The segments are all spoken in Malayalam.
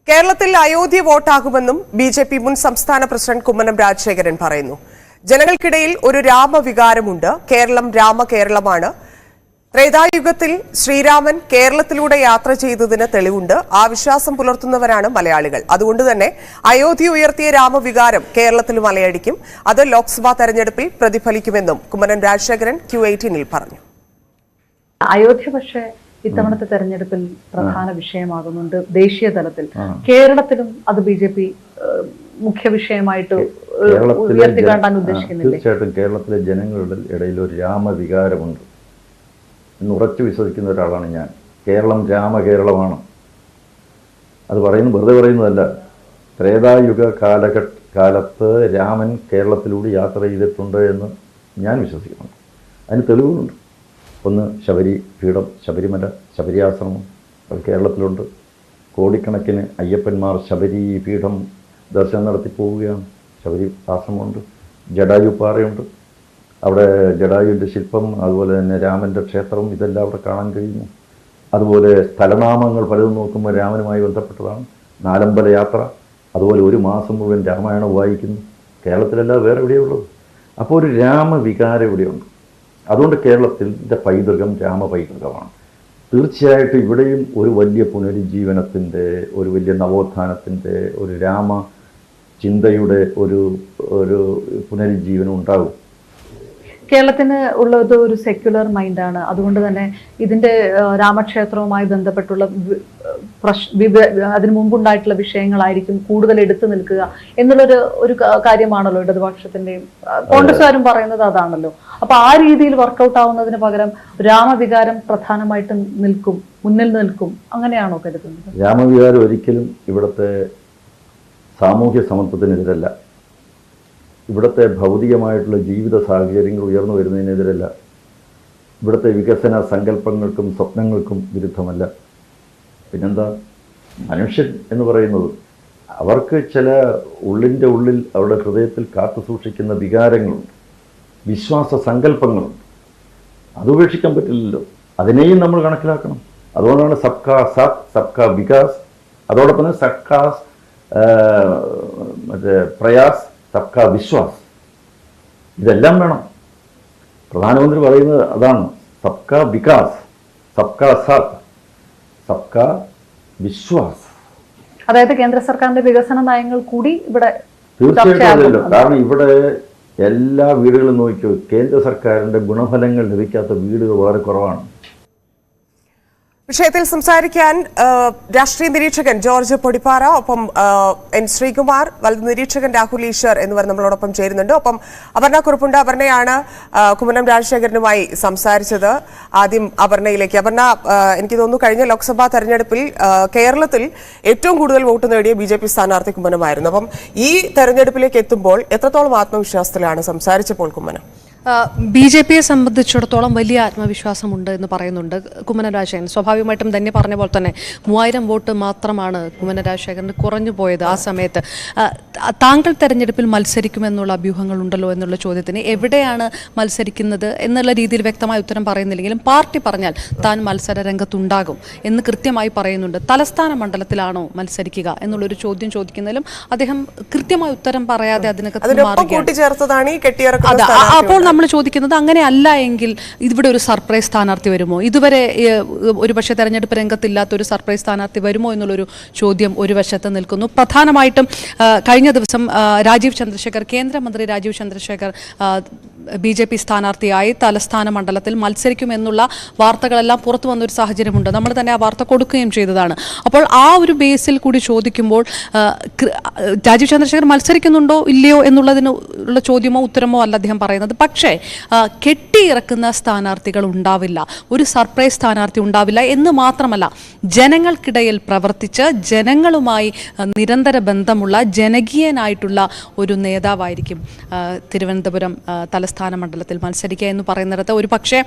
കേരളത്തിൽ അയോധ്യ വോട്ടാകുമെന്നും ബി.ജെ.പി. മുൻ സംസ്ഥാന പ്രസിഡന്റ് കുമ്മനം രാജശേഖരൻ പറയുന്നു. ജനങ്ങൾക്കിടയിൽ ഒരു രാമവികാരമുണ്ട്. കേരളം രാമകേരളമാണ്. ത്രേതായുഗത്തിൽ ശ്രീരാമൻ കേരളത്തിലൂടെ യാത്ര ചെയ്തതിന് തെളിവുണ്ട്. ആ വിശ്വാസം പുലർത്തുന്നവരാണ് മലയാളികൾ. അതുകൊണ്ട് തന്നെ അയോധ്യ ഉയർത്തിയ രാമവികാരം കേരളത്തിലും അലയടിക്കും. അത് ലോക്സഭാ തെരഞ്ഞെടുപ്പിൽ പ്രതിഫലിക്കുമെന്നും കുമ്മനം രാജശേഖരൻ Q18-ൽ പറഞ്ഞു. അയോധ്യ പക്ഷേ ഇത്തവണത്തെ തെരഞ്ഞെടുപ്പിൽ പ്രധാന വിഷയമാകുന്നുണ്ട്. ദേശീയ തലത്തിൽ കേരളത്തിലും അത് ബി.ജെ.പി. മുഖ്യ വിഷയമായിട്ട് ഉയർത്തിക്കാട്ടാൻ ഉദ്ദേശിക്കുന്നില്ല. തീർച്ചയായിട്ടും കേരളത്തിലെ ജനങ്ങളുടെ ഇടയിൽ ഒരു രാമവികാരമുണ്ട് എന്ന് ഉറച്ചു വിശ്വസിക്കുന്ന ഒരാളാണ് ഞാൻ. കേരളം രാമകേരളമാണ്. അത് വെറുതെ പറയുന്നതല്ല. ത്രേതായുഗ കാലത്ത് രാമൻ കേരളത്തിലൂടെ യാത്ര ചെയ്തിട്ടുണ്ട് എന്ന് ഞാൻ വിശ്വസിക്കുന്നു. അതിന് തെളിവുകളുണ്ട്. ഒന്ന് ശബരിപീഠം, ശബരിമല, ശബരിയാശ്രമം അത് കേരളത്തിലുണ്ട്. കോടിക്കണക്കിന് അയ്യപ്പന്മാർ ശബരിപീഠം ദർശനം നടത്തി പോവുകയാണ്. ശബരി ആശ്രമമുണ്ട്. ജടായുപ്പാറയുണ്ട്. അവിടെ ജടായുവിൻ്റെ ശില്പം, അതുപോലെ തന്നെ രാമൻ്റെ ക്ഷേത്രം, ഇതെല്ലാം അവിടെ കാണാൻ കഴിയുന്നു. അതുപോലെ സ്ഥലനാമങ്ങൾ പലതും നോക്കുമ്പോൾ രാമനുമായി ബന്ധപ്പെട്ടതാണ്. നാലമ്പല യാത്ര, അതുപോലെ ഒരു മാസം മുഴുവൻ രാമായണം വായിക്കുന്നു. കേരളത്തിലല്ല വേറെ എവിടെയുള്ളത്. അപ്പോൾ ഒരു രാമവികാരം ഇവിടെയുണ്ട്. അതുകൊണ്ട് കേരളത്തിൻ്റെ പൈതൃകം രാമപൈതൃകമാണ്. തീർച്ചയായിട്ടും ഇവിടെയും ഒരു വലിയ പുനരുജ്ജീവനത്തിൻ്റെ, ഒരു വലിയ നവോത്ഥാനത്തിൻ്റെ, ഒരു രാമ ചിന്തയുടെ ഒരു പുനരുജ്ജീവനം ഉണ്ടാകും. കേരളത്തിന് ഉള്ളത് ഒരു സെക്യുലർ മൈൻഡാണ്. അതുകൊണ്ട് തന്നെ ഇതിൻ്റെ രാമക്ഷേത്രവുമായി ബന്ധപ്പെട്ടുള്ള അതിനു മുമ്പുണ്ടായിട്ടുള്ള വിഷയങ്ങളായിരിക്കും കൂടുതൽ എടുത്തു നിൽക്കുക എന്നുള്ളൊരു കാര്യമാണല്ലോ ഇടതുപക്ഷത്തിൻ്റെയും കോൺഗ്രസ്സുകാരും പറയുന്നത് അതാണല്ലോ. അപ്പോൾ ആ രീതിയിൽ വർക്കൗട്ട് ആവുന്നതിന് പകരം രാമവികാരം പ്രധാനമായിട്ടും മുന്നിൽ നിൽക്കും, അങ്ങനെയാണോ കരുതുന്നത്? രാമവികാരം ഒരിക്കലും ഇവിടുത്തെ സാമൂഹ്യ സമത്വത്തിനെതിരല്ല. ഇവിടുത്തെ ഭൗതികമായിട്ടുള്ള ജീവിത സാഹചര്യങ്ങൾ ഉയർന്നു വരുന്നതിനെതിരല്ല. ഇവിടുത്തെ വികസന സങ്കല്പങ്ങൾക്കും സ്വപ്നങ്ങൾക്കും വിരുദ്ധമല്ല. പിന്നെന്താ, മനുഷ്യൻ എന്ന് പറയുന്നത് അവർക്ക് ചില ഉള്ളിൻ്റെ ഉള്ളിൽ അവരുടെ ഹൃദയത്തിൽ കാത്തു സൂക്ഷിക്കുന്ന വികാരങ്ങളുണ്ട്, വിശ്വാസ സങ്കല്പങ്ങളുണ്ട്. അത് ഉപേക്ഷിക്കാൻ പറ്റില്ലല്ലോ. അതിനെയും നമ്മൾ കണക്കിലാക്കണം. അതുകൊണ്ടാണ് സബ്കാ സാത്ത് സബ്കാ വികാസ്, അതോടൊപ്പം തന്നെ സബ്കാ പ്രയാസ് സബ്കാ വിശ്വാസ്, ഇതെല്ലാം വേണം. പ്രധാനമന്ത്രി പറയുന്നത് അതാണ്. സബ്കാ വികാസ്, സബ്കാ സാത്ത്, സബ്കാ വിശ്വാസ്. അതായത് കേന്ദ്ര സർക്കാരിന്റെ വികസന നയങ്ങൾ കൂടി ഇവിടെ തീർച്ചയായിട്ടും അതല്ലോ. കാരണം ഇവിടെ എല്ലാ വീടുകളും നോക്കിയോ, കേന്ദ്ര സർക്കാരിന്റെ ഗുണഫലങ്ങൾ ലഭിക്കാത്ത വീടുകൾ വളരെ കുറവാണ്. വിഷയത്തിൽ സംസാരിക്കാൻ രാഷ്ട്രീയ നിരീക്ഷകൻ ജോർജ് പൊടിപ്പാറ, ഒപ്പം N. ശ്രീകുമാർ, നിരീക്ഷകൻ രാഹുൽ ഈശ്വർ എന്നിവർ നമ്മളോടൊപ്പം ചേരുന്നുണ്ട്. ഒപ്പം അപർണ കുറുപ്പുണ്ട്. അപർണയാണ് കുമ്മനം രാജശേഖരനുമായി സംസാരിച്ചത്. ആദ്യം അപർണയിലേക്ക്. അപർണ, എനിക്ക് തോന്നുന്നു കഴിഞ്ഞ ലോക്സഭാ തെരഞ്ഞെടുപ്പിൽ കേരളത്തിൽ ഏറ്റവും കൂടുതൽ വോട്ട് നേടിയ ബി.ജെ.പി. സ്ഥാനാർത്ഥി കുമ്മനമായിരുന്നു. അപ്പം ഈ തെരഞ്ഞെടുപ്പിലേക്ക് എത്തുമ്പോൾ എത്രത്തോളം ആത്മവിശ്വാസത്തിലാണ് സംസാരിച്ചപ്പോൾ കുമ്മനം? ബി.ജെ.പിയെ സംബന്ധിച്ചിടത്തോളം വലിയ ആത്മവിശ്വാസമുണ്ട് എന്ന് പറയുന്നുണ്ട് കുമ്മനം രാജശേഖരൻ. സ്വാഭാവികമായിട്ടും തന്നെ പറഞ്ഞ പോലെ തന്നെ 3000 വോട്ട് മാത്രമാണ് കുമ്മനം രാജശേഖരന് കുറഞ്ഞു പോയത് ആ സമയത്ത്. താങ്കൾ തെരഞ്ഞെടുപ്പിൽ മത്സരിക്കുമെന്നുള്ള അഭ്യൂഹങ്ങളുണ്ടല്ലോ എന്നുള്ള ചോദ്യത്തിന് എവിടെയാണ് മത്സരിക്കുന്നത് എന്നുള്ള രീതിയിൽ വ്യക്തമായ ഉത്തരം പറയുന്നില്ലെങ്കിലും പാർട്ടി പറഞ്ഞാൽ താൻ മത്സര രംഗത്തുണ്ടാകും എന്ന് കൃത്യമായി പറയുന്നുണ്ട്. തലസ്ഥാന മണ്ഡലത്തിലാണോ മത്സരിക്കുക എന്നുള്ളൊരു ചോദ്യം ചോദിക്കുന്നതിലും അദ്ദേഹം കൃത്യമായ ഉത്തരം പറയാതെ അതിനകത്ത് അപ്പോൾ നമ്മൾ ചോദിക്കുന്നത് അങ്ങനെ അല്ല എങ്കിൽ ഇവിടെ ഒരു സർപ്രൈസ് സ്ഥാനാർത്ഥി വരുമോ? ഇതുവരെ ഒരുപക്ഷെ തെരഞ്ഞെടുപ്പ് രംഗത്തില്ലാത്ത ഒരു സർപ്രൈസ് സ്ഥാനാർത്ഥി വരുമോ എന്നുള്ളൊരു ചോദ്യം ഒരു വശത്ത് നിൽക്കുന്നു. പ്രധാനമായിട്ടും കഴിഞ്ഞ ദിവസം കേന്ദ്രമന്ത്രി രാജീവ് ചന്ദ്രശേഖർ ബി.ജെ.പി. സ്ഥാനാർത്ഥിയായി തലസ്ഥാന മണ്ഡലത്തിൽ മത്സരിക്കുമെന്നുള്ള വാർത്തകളെല്ലാം പുറത്തു വന്നൊരു സാഹചര്യമുണ്ട്. നമ്മൾ തന്നെ ആ വാർത്ത കൊടുക്കുകയും ചെയ്തതാണ്. അപ്പോൾ ആ ഒരു ബേസിൽ കൂടി ചോദിക്കുമ്പോൾ രാജീവ് ചന്ദ്രശേഖർ മത്സരിക്കുന്നുണ്ടോ ഇല്ലയോ എന്നുള്ളതിനുള്ള ചോദ്യമോ ഉത്തരമോ അല്ല അദ്ദേഹം പറയുന്നത്. പക്ഷേ കെട്ടിയിറക്കുന്ന സ്ഥാനാർത്ഥികൾ ഉണ്ടാവില്ല, ഒരു സർപ്രൈസ് സ്ഥാനാർത്ഥി ഉണ്ടാവില്ല എന്ന് മാത്രമല്ല, ജനങ്ങൾക്കിടയിൽ പ്രവർത്തിച്ച് ജനങ്ങളുമായി നിരന്തര ബന്ധമുള്ള ജനകീയനായിട്ടുള്ള ഒരു നേതാവായിരിക്കും തിരുവനന്തപുരം തലസ്ഥാന മണ്ഡലത്തിൽ മത്സരിക്കുക എന്ന് പറയുന്നിടത്ത് ഒരു പക്ഷേ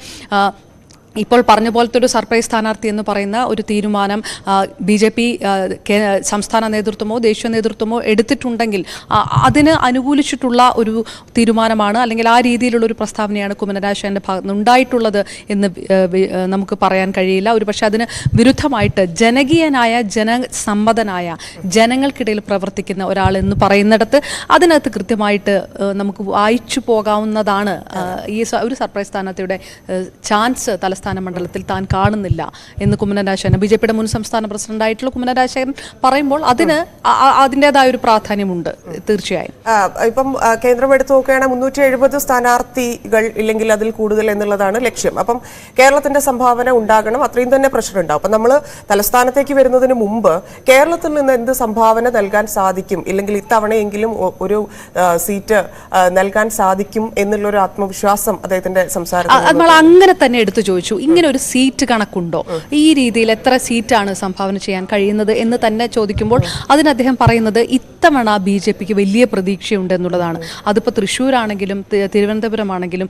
ഇപ്പോൾ പറഞ്ഞ പോലത്തെ ഒരു സർപ്രൈസ് സ്ഥാനാർത്ഥി എന്ന് പറയുന്ന ഒരു തീരുമാനം BJP സംസ്ഥാന നേതൃത്വമോ ദേശീയ നേതൃത്വമോ എടുത്തിട്ടുണ്ടെങ്കിൽ അതിന് അനുകൂലിച്ചിട്ടുള്ള ഒരു തീരുമാനമാണ്, അല്ലെങ്കിൽ ആ രീതിയിലുള്ള ഒരു പ്രസ്താവനയാണ് കുമ്മനം രാജശേഖരന്റെ ഭാഗത്ത് നിന്ന് ഉണ്ടായിട്ടുള്ളത് എന്ന് നമുക്ക് പറയാൻ കഴിയില്ല. ഒരുപക്ഷെ അതിന് വിരുദ്ധമായിട്ട് ജനകീയനായ ജനസമ്മതനായ ജനങ്ങൾക്കിടയിൽ പ്രവർത്തിക്കുന്ന ഒരാൾ എന്ന് പറയുന്നിടത്ത് അതിനകത്ത് കൃത്യമായിട്ട് നമുക്ക് വായിച്ചു പോകാവുന്നതാണ്. ഈ ഒരു സർപ്രൈസ് സ്ഥാനാർത്ഥിയുടെ ചാൻസ് തലസ്ഥാന മണ്ഡലത്തിൽ താൻ കാണുന്നില്ല എന്ന് കുമ്മനം രാജശേഖരൻ, BJPയുടെ മുൻ സംസ്ഥാന പ്രസിഡന്റായിട്ടുള്ള കുമ്മനം രാജശേഖരൻ പറയുമ്പോൾ അതിന് അതിൻ്റെതായ ഒരു പ്രാധാന്യമുണ്ട് തീർച്ചയായും. ഇപ്പം കേന്ദ്രം എടുത്തു നോക്കുകയാണെങ്കിൽ 370 സ്ഥാനാർത്ഥികൾ ഇല്ലെങ്കിൽ അതിൽ കൂടുതൽ എന്നുള്ളതാണ് ലക്ഷ്യം. അപ്പം കേരളത്തിന്റെ സംഭാവന ഉണ്ടാകണം, അത്രയും തന്നെ പ്രഷർ ഉണ്ടാവും. അപ്പം നമ്മൾ തലസ്ഥാനത്തേക്ക് വരുന്നതിന് മുമ്പ് കേരളത്തിൽ നിന്ന് എന്ത് സംഭാവന നൽകാൻ സാധിക്കും, ഇല്ലെങ്കിൽ ഇത്തവണയെങ്കിലും ഒരു സീറ്റ് നൽകാൻ സാധിക്കും എന്നുള്ളൊരു ആത്മവിശ്വാസം അദ്ദേഹത്തിന്റെ സംസാരത്തിൽ നമ്മൾ അങ്ങനെ തന്നെ എടുത്തു ചോദിച്ചു. ഇങ്ങനെ ഒരു സീറ്റ് കണക്കുണ്ടോ, ഈ രീതിയിൽ എത്ര സീറ്റാണ് സംഭാവന ചെയ്യാൻ കഴിയുന്നത് എന്ന് തന്നെ ചോദിക്കുമ്പോൾ അതിന് അദ്ദേഹം പറയുന്നത് ഇത്തവണ BJPക്ക് വലിയ പ്രതീക്ഷയുണ്ട് എന്നുള്ളതാണ്. അതിപ്പോൾ തൃശ്ശൂരാണെങ്കിലും തിരുവനന്തപുരമാണെങ്കിലും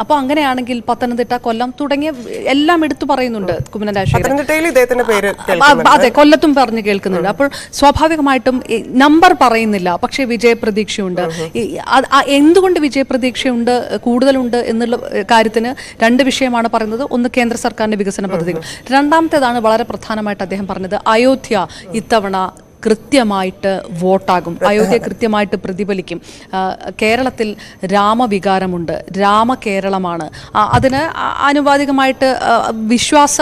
അപ്പോൾ അങ്ങനെയാണെങ്കിൽ പത്തനംതിട്ട, കൊല്ലം തുടങ്ങിയ എല്ലാം എടുത്തു പറയുന്നുണ്ട് കുമ്മനം രാജശേഖരൻ. അതെ, കൊല്ലത്തും പറഞ്ഞു കേൾക്കുന്നുണ്ട്. അപ്പോൾ സ്വാഭാവികമായിട്ടും നമ്പർ പറയുന്നില്ല, പക്ഷേ വിജയപ്രതീക്ഷയുണ്ട്. എന്തുകൊണ്ട് വിജയപ്രതീക്ഷയുണ്ട് കൂടുതലുണ്ട് എന്നുള്ള കാര്യത്തിന് രണ്ട് വിഷയമാണ് പറയുന്നത്. ഒന്ന് കേന്ദ്ര സർക്കാരിന്റെ വികസന പദ്ധതികൾ, രണ്ടാമത്തേതാണ് വളരെ പ്രധാനമായിട്ട് അദ്ദേഹം പറഞ്ഞത് അയോധ്യ ഇത്തവണ കൃത്യമായിട്ട് വോട്ടാകും, അയോധ്യ കൃത്യമായിട്ട് പ്രതിഫലിക്കും. കേരളത്തിൽ രാമവികാരമുണ്ട്, രാമകേരളമാണ്. അതിന് ആനുപാതികമായിട്ട് വിശ്വാസ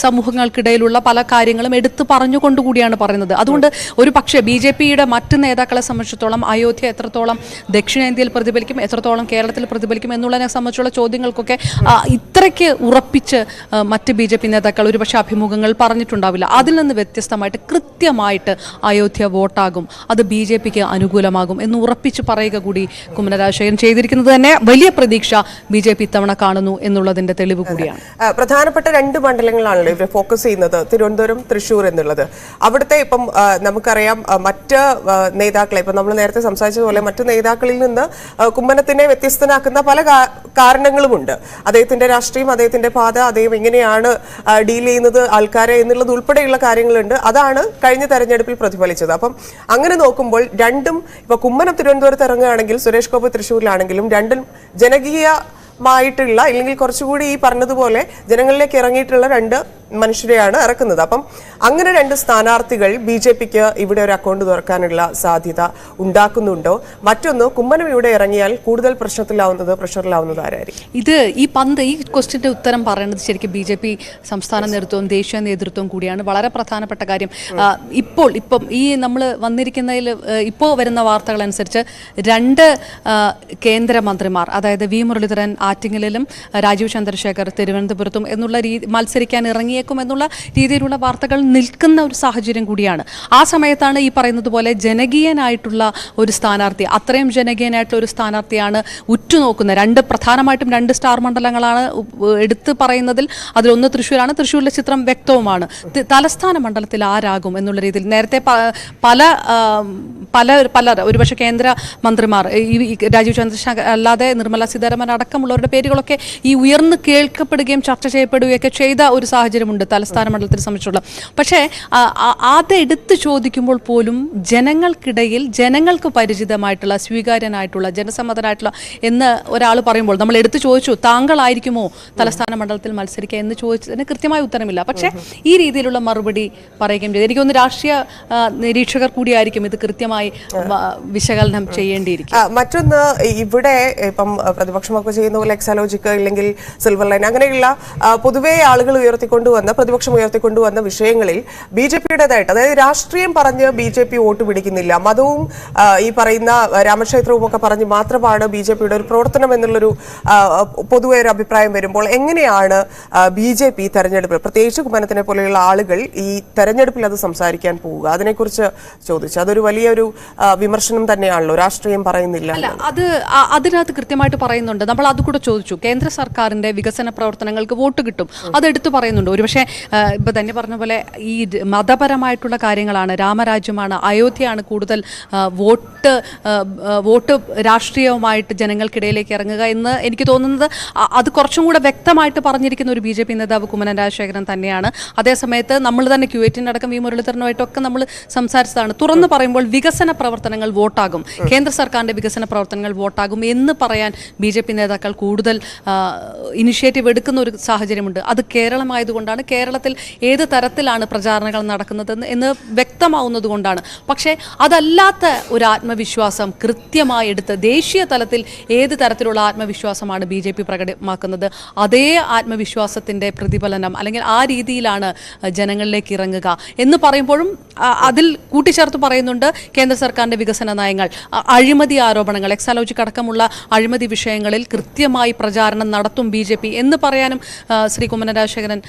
സമൂഹങ്ങൾക്കിടയിലുള്ള പല കാര്യങ്ങളും എടുത്തു പറഞ്ഞുകൊണ്ടുകൂടിയാണ് പറയുന്നത്. അതുകൊണ്ട് ഒരു പക്ഷേ BJPയുടെ മറ്റ് നേതാക്കളെ സംബന്ധിച്ചിടത്തോളം അയോധ്യ എത്രത്തോളം ദക്ഷിണേന്ത്യയിൽ പ്രതിഫലിക്കും, എത്രത്തോളം കേരളത്തിൽ പ്രതിഫലിക്കും എന്നുള്ളതിനെ സംബന്ധിച്ചുള്ള ചോദ്യങ്ങൾക്കൊക്കെ ഇത്രയ്ക്ക് ഉറപ്പിച്ച് മറ്റ് BJP നേതാക്കൾ ഒരുപക്ഷെ അഭിമുഖങ്ങൾ പറഞ്ഞിട്ടുണ്ടാവില്ല. അതിൽ നിന്ന് വ്യത്യസ്തമായിട്ട് കൃത്യമായിട്ട് അയോധ്യ വോട്ടാകും, അത് BJPക്ക് അനുകൂലമാകും എന്ന് ഉറപ്പിച്ച് പറയുക കൂടി കുമ്മനം രാജശേഖരൻ ചെയ്തിരിക്കുന്നത് തന്നെ വലിയ പ്രതീക്ഷ BJP ഇത്തവണ കാണുന്നു എന്നുള്ളതിന്റെ തെളിവ് കൂടിയാണ്. പ്രധാനപ്പെട്ട രണ്ട് മണ്ഡലങ്ങളാണല്ലോ ഇവർ ഫോക്കസ് ചെയ്യുന്നത്, തിരുവനന്തപുരം, തൃശ്ശൂർ എന്നുള്ളത്. അവിടുത്തെ ഇപ്പം നമുക്കറിയാം മറ്റ് നേതാക്കളെ, ഇപ്പം നമ്മൾ നേരത്തെ സംസാരിച്ചതുപോലെ മറ്റ് നേതാക്കളിൽ നിന്ന് കുമ്മനത്തിനെ വ്യത്യസ്തനാക്കുന്ന പല കാരണങ്ങളുമുണ്ട്. അദ്ദേഹത്തിന്റെ രാഷ്ട്രീയം, അദ്ദേഹത്തിന്റെ പാത, അദ്ദേഹം എങ്ങനെയാണ് ഡീൽ ചെയ്യുന്നത് ആൾക്കാരെ എന്നുള്ളത് ഉൾപ്പെടെയുള്ള കാര്യങ്ങളുണ്ട്. അതാണ് കഴിഞ്ഞ തെരഞ്ഞെടുപ്പിൽ പ്രതിഫലിച്ചത്. അപ്പം അങ്ങനെ നോക്കുമ്പോൾ രണ്ടും, ഇപ്പൊ കുമ്മനം തിരുവനന്തപുരത്ത് ഇറങ്ങുകയാണെങ്കിൽ സുരേഷ് ഗോപി തൃശ്ശൂരിലാണെങ്കിലും രണ്ടും ജനകീയമായിട്ടുള്ള, ഇല്ലെങ്കിൽ കുറച്ചുകൂടി ഈ പറഞ്ഞതുപോലെ ജനങ്ങളിലേക്ക് ഇറങ്ങിയിട്ടുള്ള രണ്ട് മനുഷ്യരെയാണ് ഇറക്കുന്നത്. അപ്പം അങ്ങനെ രണ്ട് സ്ഥാനാർത്ഥികൾ BJPക്ക് ഇവിടെ ഒരു അക്കൗണ്ട് തുറക്കാനുള്ള സാധ്യത ഉണ്ടാക്കുന്നുണ്ടോ? മറ്റൊന്ന്, കുമ്മനം ഇവിടെ ഇറങ്ങിയാൽ കൂടുതൽ പ്രഷറിലാവുന്നത് ആരായിരിക്കും? ഈ ക്വസ്റ്റ്യന്റെ ഉത്തരം പറയുന്നത് ശരിക്കും BJP സംസ്ഥാന നേതൃത്വവും ദേശീയ നേതൃത്വവും കൂടിയാണ്. വളരെ പ്രധാനപ്പെട്ട കാര്യം, ഇപ്പം ഈ നമ്മൾ വന്നിരിക്കുന്നതിൽ ഇപ്പോൾ വരുന്ന വാർത്തകൾ അനുസരിച്ച് രണ്ട് കേന്ദ്രമന്ത്രിമാർ, അതായത് V മുരളീധരൻ ആറ്റിങ്ങലിലും രാജീവ് ചന്ദ്രശേഖർ തിരുവനന്തപുരത്തും എന്നുള്ള മത്സരിക്കാൻ ഇറങ്ങിയേക്കും എന്നുള്ള രീതിയിലുള്ള വാർത്തകൾ നിൽക്കുന്ന ഒരു സാഹചര്യം കൂടിയാണ്. ആ സമയത്താണ് ഈ പറയുന്നത് പോലെ ജനകീയനായിട്ടുള്ള ഒരു സ്ഥാനാർത്ഥി, അത്രയും ജനകീയനായിട്ടുള്ള ഒരു സ്ഥാനാർത്ഥിയാണ് ഉറ്റുനോക്കുന്നത്. പ്രധാനമായിട്ടും രണ്ട് സ്റ്റാർ മണ്ഡലങ്ങളാണ് എടുത്തു പറയുന്നതിൽ. അതിലൊന്ന് തൃശ്ശൂരാണ്, തൃശ്ശൂരിലെ ചിത്രം വ്യക്തവുമാണ്. തലസ്ഥാന മണ്ഡലത്തിൽ ആരാകും എന്നുള്ള രീതിയിൽ നേരത്തെ പല ഒരുപക്ഷെ കേന്ദ്ര മന്ത്രിമാർ, ഈ രാജീവ് ചന്ദ്രശേഖർ അല്ലാതെ നിർമ്മല സീതാരാമൻ അടക്കമുള്ളവരുടെ പേരുകളൊക്കെ ഈ ഉയർന്നു കേൾക്കപ്പെടുകയും ചർച്ച ചെയ്യപ്പെടുകയൊക്കെ ചെയ്ത ഒരു സാഹചര്യമുണ്ട് തലസ്ഥാന മണ്ഡലത്തെ സംബന്ധിച്ചുള്ള. പക്ഷേ അതെടുത്ത് ചോദിക്കുമ്പോൾ പോലും ജനങ്ങൾക്കിടയിൽ ജനങ്ങൾക്ക് പരിചിതമായിട്ടുള്ള, സ്വീകാര്യനായിട്ടുള്ള, ജനസമ്മതനായിട്ടുള്ള എന്ന് ഒരാൾ പറയുമ്പോൾ നമ്മൾ എടുത്തു ചോദിച്ചു താങ്കളായിരിക്കുമോ തലസ്ഥാന മണ്ഡലത്തിൽ മത്സരിക്കുക എന്ന് ചോദിച്ചതിന് കൃത്യമായ ഉത്തരമില്ല. പക്ഷേ ഈ രീതിയിലുള്ള മറുപടി പറയുകയും ചെയ്തു. എനിക്കൊന്ന് രാഷ്ട്രീയ നിരീക്ഷകർ കൂടിയായിരിക്കും ഇത് കൃത്യമായി വിശകലനം ചെയ്യേണ്ടിയിരിക്കും. മറ്റൊന്ന്, ഇവിടെ ഇപ്പം പ്രതിപക്ഷമൊക്കെ ചെയ്യുന്ന പോലെ എക്സാലോജിക്ക് ഇല്ലെങ്കിൽ സിൽവർ ലൈൻ അങ്ങനെയുള്ള പൊതുവെ ആളുകൾ പ്രതിപക്ഷം ഉയർത്തിക്കൊണ്ടുവന്ന വിഷയങ്ങളിൽ BJPയുടേതായിട്ട്, അതായത് രാഷ്ട്രീയം പറഞ്ഞ് BJP വോട്ട് പിടിക്കുന്നില്ല, മതവും ഈ പറയുന്ന രാമക്ഷേത്രവും ഒക്കെ പറഞ്ഞ് മാത്രമാണ് BJPയുടെ ഒരു പ്രവർത്തനം എന്നുള്ളൊരു പൊതുവെ ഒരു അഭിപ്രായം വരുമ്പോൾ എങ്ങനെയാണ് BJP തെരഞ്ഞെടുപ്പിൽ, പ്രത്യേകിച്ച് കുമ്മനത്തിനെ പോലെയുള്ള ആളുകൾ ഈ തെരഞ്ഞെടുപ്പിൽ അത് സംസാരിക്കാൻ പോവുക? അതിനെക്കുറിച്ച് ചോദിച്ചു. അതൊരു വലിയൊരു വിമർശനം തന്നെയാണല്ലോ, രാഷ്ട്രീയം പറയുന്നില്ല. അതിനകത്ത് കൃത്യമായിട്ട് പറയുന്നുണ്ട്. നമ്മൾ അതുകൂടെ കൂടെ ചോദിച്ചു. കേന്ദ്ര സർക്കാരിന്റെ വികസന പ്രവർത്തനങ്ങൾക്ക് വോട്ട് കിട്ടും, അതെടുത്തു പറയുന്നുണ്ട്. ഒരുപക്ഷെ ഇപ്പൊ തന്നെ പറഞ്ഞ പോലെ ഈ മതപരമായിട്ടുള്ള കാര്യങ്ങളാണ്, രാമരാജ്യമാണ്, അയോധ്യയാണ് കൂടുതൽ വോട്ട് രാഷ്ട്രീയവുമായിട്ട് ജനങ്ങൾക്കിടയിലേക്ക് ഇറങ്ങുക എന്ന് എനിക്ക് തോന്നുന്നത് അത് കുറച്ചും കൂടെ വ്യക്തമായിട്ട് പറഞ്ഞിരിക്കുന്ന ഒരു BJP നേതാവ് കുമ്മനം രാജശേഖരൻ തന്നെയാണ്. അതേസമയത്ത് നമ്മൾ തന്നെ ക്യൂവേറ്റിൻ്റെ അടക്കം വി മുരളീധരനുമായിട്ടൊക്കെ നമ്മൾ സംസാരിച്ചതാണ്. തുറന്നു പറയുമ്പോൾ വികസന പ്രവർത്തനങ്ങൾ വോട്ടാകും, കേന്ദ്ര സർക്കാരിൻ്റെ വികസന പ്രവർത്തനങ്ങൾ വോട്ടാകും എന്ന് പറയാൻ BJP നേതാക്കൾ കൂടുതൽ ഇനിഷ്യേറ്റീവ് എടുക്കുന്ന ഒരു സാഹചര്യമുണ്ട്. അത് കേരളമായതുകൊണ്ടാണ്, കേരളത്തിൽ ഏത് തരത്തിലാണ് പ്രചാരണങ്ങൾ നടക്കുന്നത് എന്ന് വ്യക്തമാവുന്നത് കൊണ്ടാണ്. പക്ഷേ അതല്ലാത്ത ഒരു ആത്മവിശ്വാസം കൃത്യമായി എടുത്ത് ദേശീയ തലത്തിൽ ഏത് തരത്തിലുള്ള ആത്മവിശ്വാസമാണ് BJP പ്രകടമാക്കുന്നത്, അതേ ആത്മവിശ്വാസത്തിൻ്റെ പ്രതിഫലനം അല്ലെങ്കിൽ ആ രീതിയിലാണ് ജനങ്ങളിലേക്ക് ഇറങ്ങുക എന്ന് പറയുമ്പോഴും അതിൽ കൂട്ടിച്ചേർത്ത് പറയുന്നുണ്ട് കേന്ദ്ര സർക്കാരിൻ്റെ വികസന നയങ്ങൾ, അഴിമതി ആരോപണങ്ങൾ, എക്സാലോജിക് അടക്കമുള്ള അഴിമതി വിഷയങ്ങളിൽ കൃത്യമായി പ്രചാരണം നടത്തും BJP എന്ന് പറയാനും ശ്രീ കുമ്മനം രാജശേഖരൻ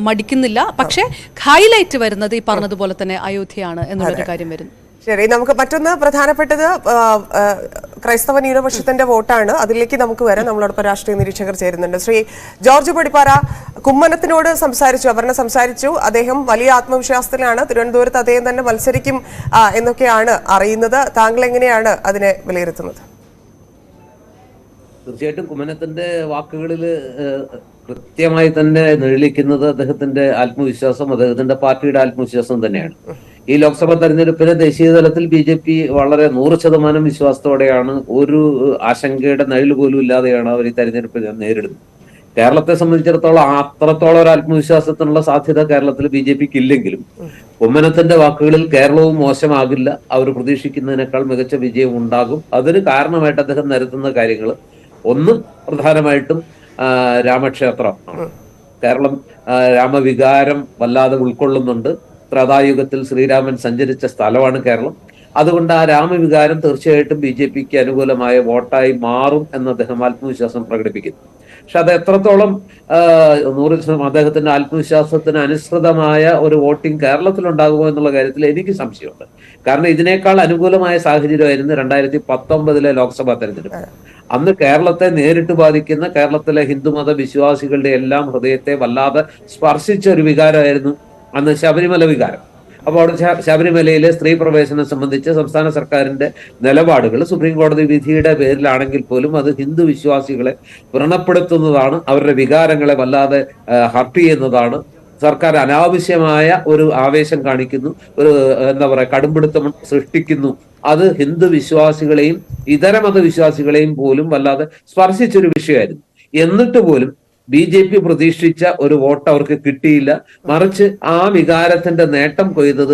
മടിക്കുന്നില്ല. പക്ഷേ ഹൈലൈറ്റ് വരുന്നത് ഈ പറഞ്ഞതുപോലെ തന്നെ അയോധ്യയാണ് എന്നുള്ളൊരു കാര്യം വരുന്നു. ശരി, നമുക്ക് മറ്റൊന്ന് പ്രധാനപ്പെട്ടത് ക്രൈസ്തവ ന്യൂനപക്ഷത്തിന്റെ വോട്ടാണ്. അതിലേക്ക് നമുക്ക് വരാം. നമ്മളോടൊപ്പം രാഷ്ട്രീയ നിരീക്ഷകർ ചേരുന്നുണ്ട്. ശ്രീ ജോർജ് പടിപ്പാറ, കുമ്മനത്തിനോട് സംസാരിച്ചു. അദ്ദേഹം വലിയ ആത്മവിശ്വാസത്തിലാണ്. തിരുവനന്തപുരത്ത് അദ്ദേഹം തന്നെ മത്സരിക്കും എന്നൊക്കെയാണ് അറിയുന്നത്. താങ്കൾ എങ്ങനെയാണ് അതിനെ വിലയിരുത്തുന്നത്? തീർച്ചയായിട്ടും കുമ്മനത്തിന്റെ വാക്കുകളിൽ കൃത്യമായി തന്നെ നിഴലിക്കുന്നത് അദ്ദേഹത്തിന്റെ ആത്മവിശ്വാസം, അദ്ദേഹത്തിന്റെ പാർട്ടിയുടെ ആത്മവിശ്വാസം തന്നെയാണ്. ഈ ലോക്സഭാ തെരഞ്ഞെടുപ്പിന് ദേശീയ തലത്തിൽ BJP വളരെ 100% വിശ്വാസത്തോടെയാണ്, ഒരു ആശങ്കയുടെ നിഴൽ പോലും ഇല്ലാതെയാണ് അവർ ഈ തെരഞ്ഞെടുപ്പ് നേരിടുന്നത്. കേരളത്തെ സംബന്ധിച്ചിടത്തോളം അത്രത്തോളം ഒരു ആത്മവിശ്വാസത്തിനുള്ള സാധ്യത കേരളത്തിൽ BJPക്ക് ഇല്ലെങ്കിലും കുമ്മനത്തിന്റെ വാക്കുകളിൽ കേരളവും മോശമാകില്ല, അവർ പ്രതീക്ഷിക്കുന്നതിനേക്കാൾ മികച്ച വിജയം ഉണ്ടാകും. അതിന് കാരണമായിട്ട് അദ്ദേഹം നിരത്തുന്ന കാര്യങ്ങൾ, ഒന്ന് പ്രധാനമായിട്ടും രാമക്ഷേത്രം ആണ്. കേരളം രാമവികാരം വല്ലാതെ ഉൾക്കൊള്ളുന്നുണ്ട്. ത്രേതായുഗത്തിൽ ശ്രീരാമൻ സഞ്ചരിച്ച സ്ഥലമാണ് കേരളം. അതുകൊണ്ട് ആ രാമവികാരം തീർച്ചയായിട്ടും BJPക്ക് അനുകൂലമായ വോട്ടായി മാറും എന്ന് അദ്ദേഹം ആത്മവിശ്വാസം പ്രകടിപ്പിക്കുന്നു. പക്ഷെ അത് എത്രത്തോളം 100% അദ്ദേഹത്തിന്റെ ആത്മവിശ്വാസത്തിന് അനുസൃതമായ ഒരു വോട്ടിംഗ് കേരളത്തിൽ ഉണ്ടാകുമോ എന്നുള്ള കാര്യത്തിൽ എനിക്ക് സംശയമുണ്ട്. കാരണം ഇതിനേക്കാൾ അനുകൂലമായ സാഹചര്യമായിരുന്നു 2019 ലോക്സഭാ തെരഞ്ഞെടുപ്പ്. അന്ന് കേരളത്തെ നേരിട്ട് ബാധിക്കുന്ന കേരളത്തിലെ ഹിന്ദുമത വിശ്വാസികളുടെ എല്ലാം ഹൃദയത്തെ വല്ലാതെ സ്പർശിച്ച ഒരു വികാരമായിരുന്നു അന്ന് ശബരിമല വികാരം. അപ്പോൾ അവിടെ ശബരിമലയിലെ സ്ത്രീ പ്രവേശനം സംബന്ധിച്ച് സംസ്ഥാന സർക്കാരിന്റെ നിലപാടുകൾ സുപ്രീം കോടതി വിധിയുടെ പേരിലാണെങ്കിൽ പോലും അത് ഹിന്ദു വിശ്വാസികളെ വ്രണപ്പെടുത്തുന്നതാണ്, അവരുടെ വികാരങ്ങളെ വല്ലാതെ ഹർട്ട് ചെയ്യുന്നതാണ്. സർക്കാർ അനാവശ്യമായ ഒരു ആവേശം കാണിക്കുന്നു, ഒരു കടുംപിടുത്തം സൃഷ്ടിക്കുന്നു. അത് ഹിന്ദു വിശ്വാസികളെയും ഇതര മതവിശ്വാസികളെയും പോലും വല്ലാതെ സ്പർശിച്ചൊരു വിഷയമായിരുന്നു. എന്നിട്ട് പോലും BJP പ്രതീക്ഷിച്ച ഒരു വോട്ട് അവർക്ക് കിട്ടിയില്ല. മറിച്ച് ആ വികാരത്തിന്റെ നേട്ടം കൊയ്തത്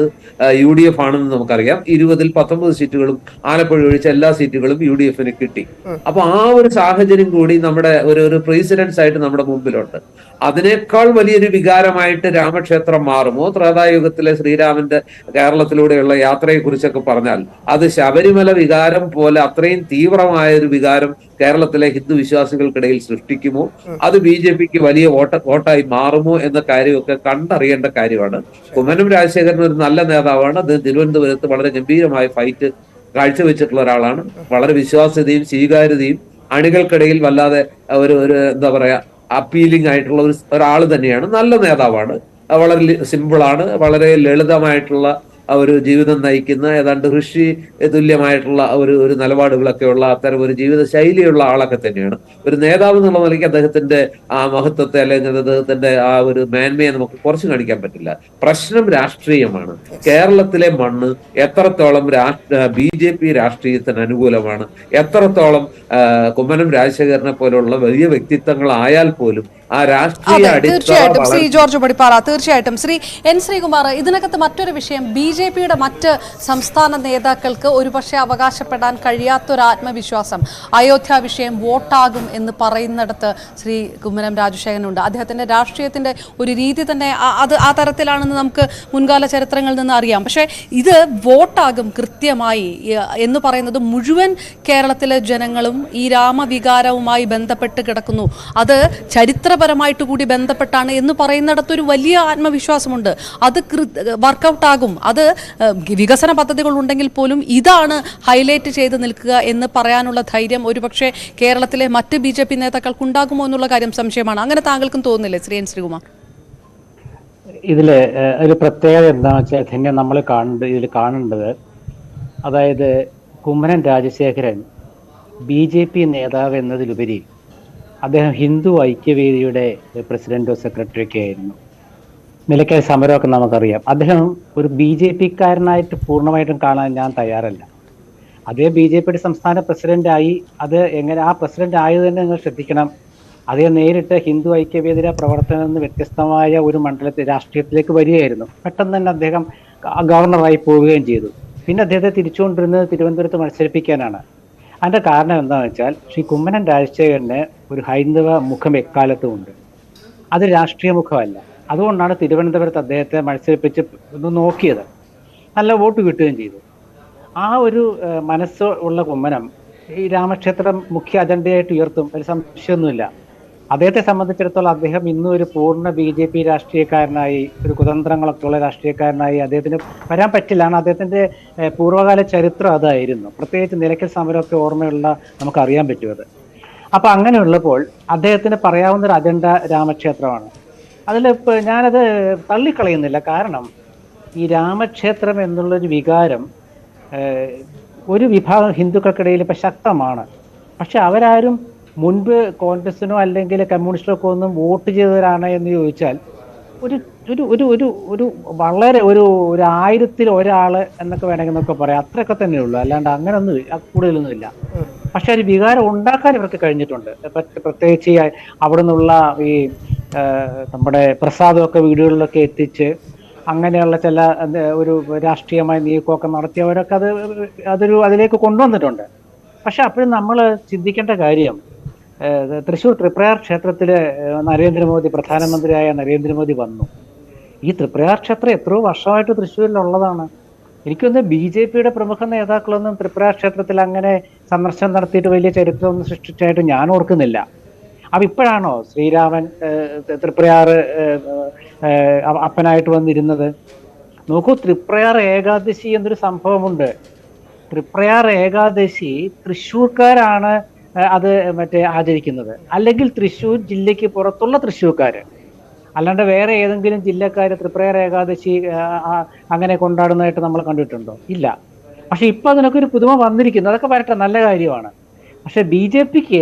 UDF ആണെന്ന് നമുക്കറിയാം. 20ൽ 19 സീറ്റുകളും ആലപ്പുഴ ഒഴിച്ച എല്ലാ സീറ്റുകളും UDFന് കിട്ടി. അപ്പൊ ആ ഒരു സാഹചര്യം കൂടി നമ്മുടെ ഒരു പ്രീസിഡൻസ് ആയിട്ട് നമ്മുടെ മുമ്പിലുണ്ട്. അതിനേക്കാൾ വലിയൊരു വികാരമായിട്ട് രാമക്ഷേത്രം മാറുമോ? ത്രേതായുഗത്തിലെ ശ്രീരാമന്റെ കേരളത്തിലൂടെയുള്ള യാത്രയെ കുറിച്ചൊക്കെ പറഞ്ഞാൽ അത് ശബരിമല വികാരം പോലെ അത്രയും തീവ്രമായ ഒരു വികാരം കേരളത്തിലെ ഹിന്ദു വിശ്വാസികൾക്കിടയിൽ സൃഷ്ടിക്കുമോ? അത് BJPക്ക് വലിയ വോട്ടായി മാറുമോ എന്ന കാര്യമൊക്കെ കണ്ടറിയേണ്ട കാര്യമാണ്. കുമ്മനം രാജശേഖരൻ ഒരു നല്ല നേതാവാണ്. അത് തിരുവനന്തപുരത്ത് വളരെ ഗംഭീരമായ ഫൈറ്റ് കാഴ്ചവെച്ചിട്ടുള്ള ഒരാളാണ്. വളരെ വിശ്വാസ്യതയും സ്വീകാര്യതയും അണികൾക്കിടയിൽ വല്ലാതെ ഒരു അപ്പീലിംഗ് ആയിട്ടുള്ള ഒരാൾ തന്നെയാണ്. നല്ല നേതാവാണ്. വളരെ സിമ്പിളാണ്, വളരെ ലളിതമായിട്ടുള്ള ഒരു ജീവിതം നയിക്കുന്ന, ഏതാണ്ട് ഋഷി തുല്യമായിട്ടുള്ള ഒരു നിലപാടുകളൊക്കെ ഉള്ള അത്തരം ഒരു ജീവിത ശൈലിയുള്ള ആളൊക്കെ തന്നെയാണ്. ഒരു നേതാവ് എന്നുള്ള നിലയ്ക്ക് അദ്ദേഹത്തിന്റെ ആ മഹത്വത്തെ അല്ലെങ്കിൽ അദ്ദേഹത്തിന്റെ ആ ഒരു മേന്മയെ നമുക്ക് കുറച്ച് കാണിക്കാൻ പറ്റില്ല. പ്രശ്നം രാഷ്ട്രീയമാണ്. കേരളത്തിലെ മണ്ണ് എത്രത്തോളം BJP രാഷ്ട്രീയത്തിന് അനുകൂലമാണ്, എത്രത്തോളം കുമ്മനം രാജശേഖരനെ പോലുള്ള വലിയ വ്യക്തിത്വങ്ങളായാൽ പോലും ആ രാഷ്ട്രീയ തീർച്ചയായിട്ടും ശ്രീ ജോർജ് പടിപ്പാറ, തീർച്ചയായിട്ടും ശ്രീ N. ശ്രീകുമാർ, ഇതിനകത്ത് മറ്റൊരു വിഷയം, BJPയുടെ മറ്റ് സംസ്ഥാന നേതാക്കൾക്ക് ഒരുപക്ഷെ അവകാശപ്പെടാൻ കഴിയാത്തൊരു ആത്മവിശ്വാസം അയോധ്യ വിഷയം വോട്ടാകും എന്ന് പറയുന്നിടത്ത് ശ്രീ കുമ്മനം രാജശേഖരനുണ്ട്. അദ്ദേഹത്തിന്റെ രാഷ്ട്രീയത്തിന്റെ ഒരു രീതി തന്നെ അത് ആ തരത്തിലാണെന്ന് നമുക്ക് മുൻകാല ചരിത്രങ്ങളിൽ നിന്ന് അറിയാം. പക്ഷേ ഇത് വോട്ടാകും കൃത്യമായി എന്ന് പറയുന്നത് മുഴുവൻ കേരളത്തിലെ ജനങ്ങളും ഈ രാമവികാരവുമായി ബന്ധപ്പെട്ട് കിടക്കുന്നു. അത് ചരിത്രപരമായിട്ട് കൂടി ബന്ധപ്പെട്ടാണ് എന്ന് പറയുന്നിടത്തൊരു വലിയ ആത്മവിശ്വാസമുണ്ട്. അത് വർക്കൗട്ട് ആകും. അത് വികസന പദ്ധതികൾ ഉണ്ടെങ്കിൽ പോലും ഇതാണ് ഹൈലൈറ്റ് ചെയ്ത് നിൽക്കുക എന്ന് പറയാനുള്ള ധൈര്യം ഒരുപക്ഷെ കേരളത്തിലെ മറ്റ് BJP നേതാക്കൾക്ക് ഉണ്ടാകുമോ എന്നുള്ള കാര്യം സംശയമാണ്. അങ്ങനെ താങ്കൾക്കും തോന്നുന്നില്ലേ ശ്രീ എൻ ശ്രീകുമാർ? ഇതില് ഒരു പ്രത്യേകത എന്താണെന്ന് വെച്ചാൽ തന്നെ നമ്മൾ കാണേണ്ടത്, അതായത് കുമ്മനം രാജശേഖരൻ BJP നേതാവ് എന്നതിലുപരി അദ്ദേഹം ഹിന്ദു ഐക്യവേദിയുടെ പ്രസിഡന്റോ സെക്രട്ടറിയൊക്കെ ആയിരുന്നു. നിലയ്ക്കൽ സമരമൊക്കെ നമുക്കറിയാം. അദ്ദേഹം ഒരു BJP-കാരനായിട്ട് പൂർണ്ണമായിട്ടും കാണാൻ ഞാൻ തയ്യാറല്ല. അദ്ദേഹം BJPയുടെ സംസ്ഥാന പ്രസിഡന്റായി. അത് എങ്ങനെ ആ പ്രസിഡന്റ് ആയത് തന്നെ നിങ്ങൾ ശ്രദ്ധിക്കണം. അദ്ദേഹം നേരിട്ട് ഹിന്ദു ഐക്യവേദിയുടെ പ്രവർത്തനം നിന്ന് വ്യത്യസ്തമായ ഒരു രാഷ്ട്രീയത്തിലേക്ക് വരികയായിരുന്നു. പെട്ടെന്ന് തന്നെ അദ്ദേഹം ഗവർണറായി പോവുകയും ചെയ്തു. പിന്നെ അദ്ദേഹത്തെ തിരിച്ചുകൊണ്ടിരുന്നത് തിരുവനന്തപുരത്ത് മത്സരിപ്പിക്കാനാണ്. അതിൻ്റെ കാരണം എന്താണെന്ന് വെച്ചാൽ ശ്രീ കുമ്മനം രാജശേഖരന് ഒരു ഹൈന്ദവ മുഖം എക്കാലത്തും ഉണ്ട്. അത് രാഷ്ട്രീയ മുഖമല്ല. അതുകൊണ്ടാണ് തിരുവനന്തപുരത്ത് അദ്ദേഹത്തെ മത്സരിപ്പിച്ച് നോക്കിയത്. നല്ല വോട്ട് കിട്ടുകയും ചെയ്തു. ആ ഒരു മനസ്സ് ഉള്ള കുമ്മനം ഈ രാമക്ഷേത്രം മുഖ്യ അജണ്ടയായിട്ട് ഉയർത്തും, ഒരു സംശയമൊന്നുമില്ല. അദ്ദേഹത്തെ സംബന്ധിച്ചിടത്തോളം അദ്ദേഹം ഇന്നും ഒരു പൂർണ്ണ BJP രാഷ്ട്രീയക്കാരനായി, ഒരു കുതന്ത്രങ്ങളൊക്കെ ഉള്ള രാഷ്ട്രീയക്കാരനായി അദ്ദേഹത്തിന് വരാൻ പറ്റില്ല. കാരണം അദ്ദേഹത്തിൻ്റെ പൂർവ്വകാല ചരിത്രം അതായിരുന്നു. പ്രത്യേകിച്ച് നിലയ്ക്കൽ സമരമൊക്കെ ഓർമ്മയുള്ള നമുക്കറിയാൻ പറ്റുമത്. അപ്പം അങ്ങനെയുള്ളപ്പോൾ അദ്ദേഹത്തിന് പറയാവുന്നൊരു അജണ്ട രാമക്ഷേത്രമാണ്. അതിൽ ഞാനത് തള്ളിക്കളയുന്നില്ല. കാരണം ഈ രാമക്ഷേത്രം എന്നുള്ളൊരു വികാരം ഒരു വിഭാഗം ഹിന്ദുക്കൾക്കിടയിൽ ഇപ്പം ശക്തമാണ്. പക്ഷെ അവരാരും മുൻപ് കോൺഗ്രസിനോ അല്ലെങ്കിൽ കമ്മ്യൂണിസ്റ്റിനൊക്കെ ഒന്നും വോട്ട് ചെയ്തവരാണ് എന്ന് ചോദിച്ചാൽ ഒരു ഒരു ഒരു ഒരു ഒരു വളരെ ഒരു 1000-ൽ ഒരാൾ എന്നൊക്കെ വേണമെന്നൊക്കെ പറയാം. അത്രയൊക്കെ തന്നെ ഉള്ളൂ. അല്ലാണ്ട് അങ്ങനെയൊന്നും കൂടുതലൊന്നും ഇല്ല. പക്ഷെ ഒരു വികാരം ഉണ്ടാക്കാൻ ഇവർക്ക് കഴിഞ്ഞിട്ടുണ്ട്. പ്രത്യേകിച്ച് അവിടെ നിന്നുള്ള ഈ നമ്മുടെ പ്രസാദമൊക്കെ വീടുകളിലൊക്കെ എത്തിച്ച് അങ്ങനെയുള്ള ചില ഒരു രാഷ്ട്രീയമായ നീക്കമൊക്കെ നടത്തിയവരൊക്കെ അതിലേക്ക് കൊണ്ടുവന്നിട്ടുണ്ട്. പക്ഷെ അപ്പോഴും നമ്മൾ ചിന്തിക്കേണ്ട കാര്യം, തൃശ്ശൂർ തൃപ്രയാർ ക്ഷേത്രത്തിൽ പ്രധാനമന്ത്രിയായ നരേന്ദ്രമോദി വന്നു. ഈ തൃപ്രയാർ ക്ഷേത്രം എത്രയോ വർഷമായിട്ട് തൃശ്ശൂരിലുള്ളതാണ്. എനിക്കൊന്ന് BJPയുടെ പ്രമുഖ നേതാക്കളൊന്നും തൃപ്രയാർ ക്ഷേത്രത്തിൽ അങ്ങനെ സന്ദർശനം നടത്തിയിട്ട് വലിയ ചരിത്രമൊന്നും സൃഷ്ടിച്ചായിട്ട് ഞാൻ ഓർക്കുന്നില്ല. അപ്പം ഇപ്പോഴാണോ ശ്രീരാമൻ തൃപ്രയാർ അപ്പനായിട്ട് വന്നിരുന്നത്? നോക്കൂ, തൃപ്രയാർ ഏകാദശി എന്നൊരു സംഭവമുണ്ട്. തൃപ്രയാർ ഏകാദശി തൃശ്ശൂർക്കാരാണ് അത് ആചരിക്കുന്നത്, അല്ലെങ്കിൽ തൃശ്ശൂർ ജില്ലയ്ക്ക് പുറത്തുള്ള തൃശ്ശൂർക്കാർ, അല്ലാണ്ട് വേറെ ഏതെങ്കിലും ജില്ലക്കാർ തൃപ്രയാർ ഏകാദശി അങ്ങനെ കൊണ്ടാടുന്നതായിട്ട് നമ്മൾ കണ്ടിട്ടുണ്ടോ? ഇല്ല. പക്ഷെ ഇപ്പൊ അതിനൊക്കെ ഒരു പുതുമ വന്നിരിക്കുന്നു. അതൊക്കെ വരട്ടെ, നല്ല കാര്യമാണ്. പക്ഷെ BJPക്ക്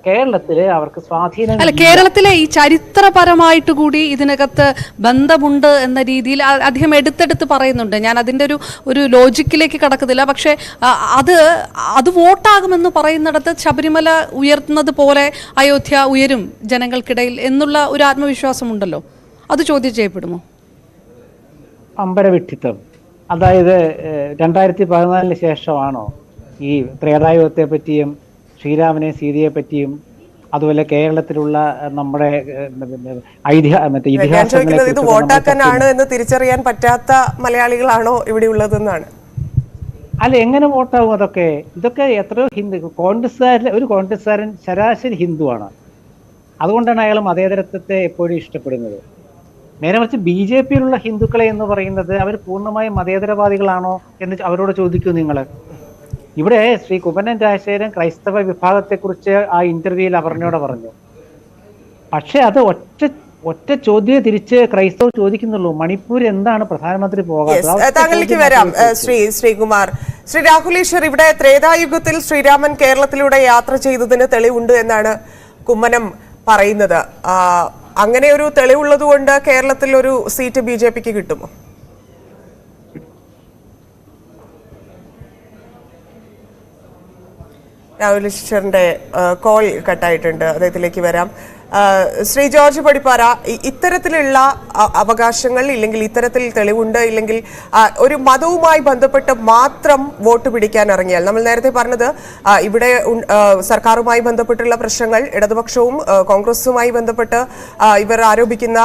കേരളത്തില് അവർക്ക് സ്വാധീനം അല്ല, കേരളത്തിലെ ഈ ചരിത്രപരമായിട്ട് കൂടി ഇതിനകത്ത് ബന്ധമുണ്ട് എന്ന രീതിയിൽ അദ്ദേഹം എടുത്തെടുത്ത് പറയുന്നുണ്ട്. ഞാൻ അതിൻ്റെ ഒരു ലോജിക്കിലേക്ക് കടക്കുന്നില്ല. പക്ഷെ അത് വോട്ടാകുമെന്ന് പറയുന്നിടത്ത് ശബരിമല ഉയർത്തുന്നത് പോലെ അയോധ്യ ഉയരും ജനങ്ങൾക്കിടയിൽ എന്നുള്ള ഒരു ആത്മവിശ്വാസമുണ്ടല്ലോ. അത് ചോദ്യം ചെയ്യപ്പെടുമോ? അമ്പരവിഡ്ഢിത്തം. അതായത് 2014 ശേഷമാണോ ഈ ത്രേതായുഗത്തെ പറ്റിയും ശ്രീരാമനെ സീതയെ പറ്റിയും അതുപോലെ കേരളത്തിലുള്ള നമ്മുടെ ഇതിഹാസങ്ങളെ വോട്ടാക്കാനാണ് എന്ന് തിരിച്ചറിയാൻ പറ്റാത്ത മലയാളികളാണോ ഇവിടെ ഉള്ളതെന്നാണ്? അല്ല, എങ്ങനെ വോട്ടാവും? ഇതൊക്കെ എത്രയോ ഒരു കോൺഗ്രസ്സുകാരൻ ശരാശരി ഹിന്ദുവാണ്. അതുകൊണ്ടാണ് അയാൾ മതേതരത്വത്തെ എപ്പോഴും ഇഷ്ടപ്പെടുന്നത്. നേരെ മറിച്ച് BJPയിലുള്ള ഹിന്ദുക്കളെ എന്ന് പറയുന്നത് അവർ പൂർണ്ണമായും മതേതരവാദികളാണോ എന്ന് അവരോട് ചോദിക്കൂ നിങ്ങൾ. ഇവിടെ ശ്രീ കുമ്മനം രാജശേഖരൻ ക്രൈസ്തവ വിഭാഗത്തെക്കുറിച്ച് ആ ഇന്റർവ്യൂവിൽ അപർണയോട് പറഞ്ഞു. പക്ഷെ അത് ഒറ്റ ചോദ്യം തിരിച്ച് ക്രൈസ്തവർ ചോദിക്കുന്നുള്ളൂ, മണിപ്പൂർ എന്താണ് പ്രധാനമന്ത്രി പോകാത്തത്? താങ്കളിലേക്ക് വരാം ശ്രീകുമാർ. ശ്രീ രാഹുൽ ഈശ്വർ, ഇവിടെ ത്രേതായുഗത്തിൽ ശ്രീരാമൻ കേരളത്തിലൂടെ യാത്ര ചെയ്തതിന് തെളിവുണ്ട് എന്നാണ് കുമ്മനം പറയുന്നത്. അങ്ങനെ ഒരു തെളിവുള്ളത് കൊണ്ട് കേരളത്തിൽ ഒരു സീറ്റ് BJPക്ക് കിട്ടുമോ? രാഹുൽ ഈശ്വറിന്റെ കോൾ കട്ടായിട്ടുണ്ട്, അദ്ദേഹത്തിലേക്ക് വരാം. ശ്രീ ജോർജ് പടിപ്പാറ, ഇത്തരത്തിലുള്ള അവകാശങ്ങൾ ഇല്ലെങ്കിൽ ഇത്തരത്തിൽ തെളിവുണ്ട് ഇല്ലെങ്കിൽ ഒരു മതവുമായി ബന്ധപ്പെട്ട് മാത്രം വോട്ട് പിടിക്കാൻ ഇറങ്ങിയാൽ, നമ്മൾ നേരത്തെ പറഞ്ഞത് ഇവിടെ സർക്കാരുമായി ബന്ധപ്പെട്ടുള്ള പ്രശ്നങ്ങൾ, ഇടതുപക്ഷവും കോൺഗ്രസുമായി ബന്ധപ്പെട്ട് ഇവർ ആരോപിക്കുന്ന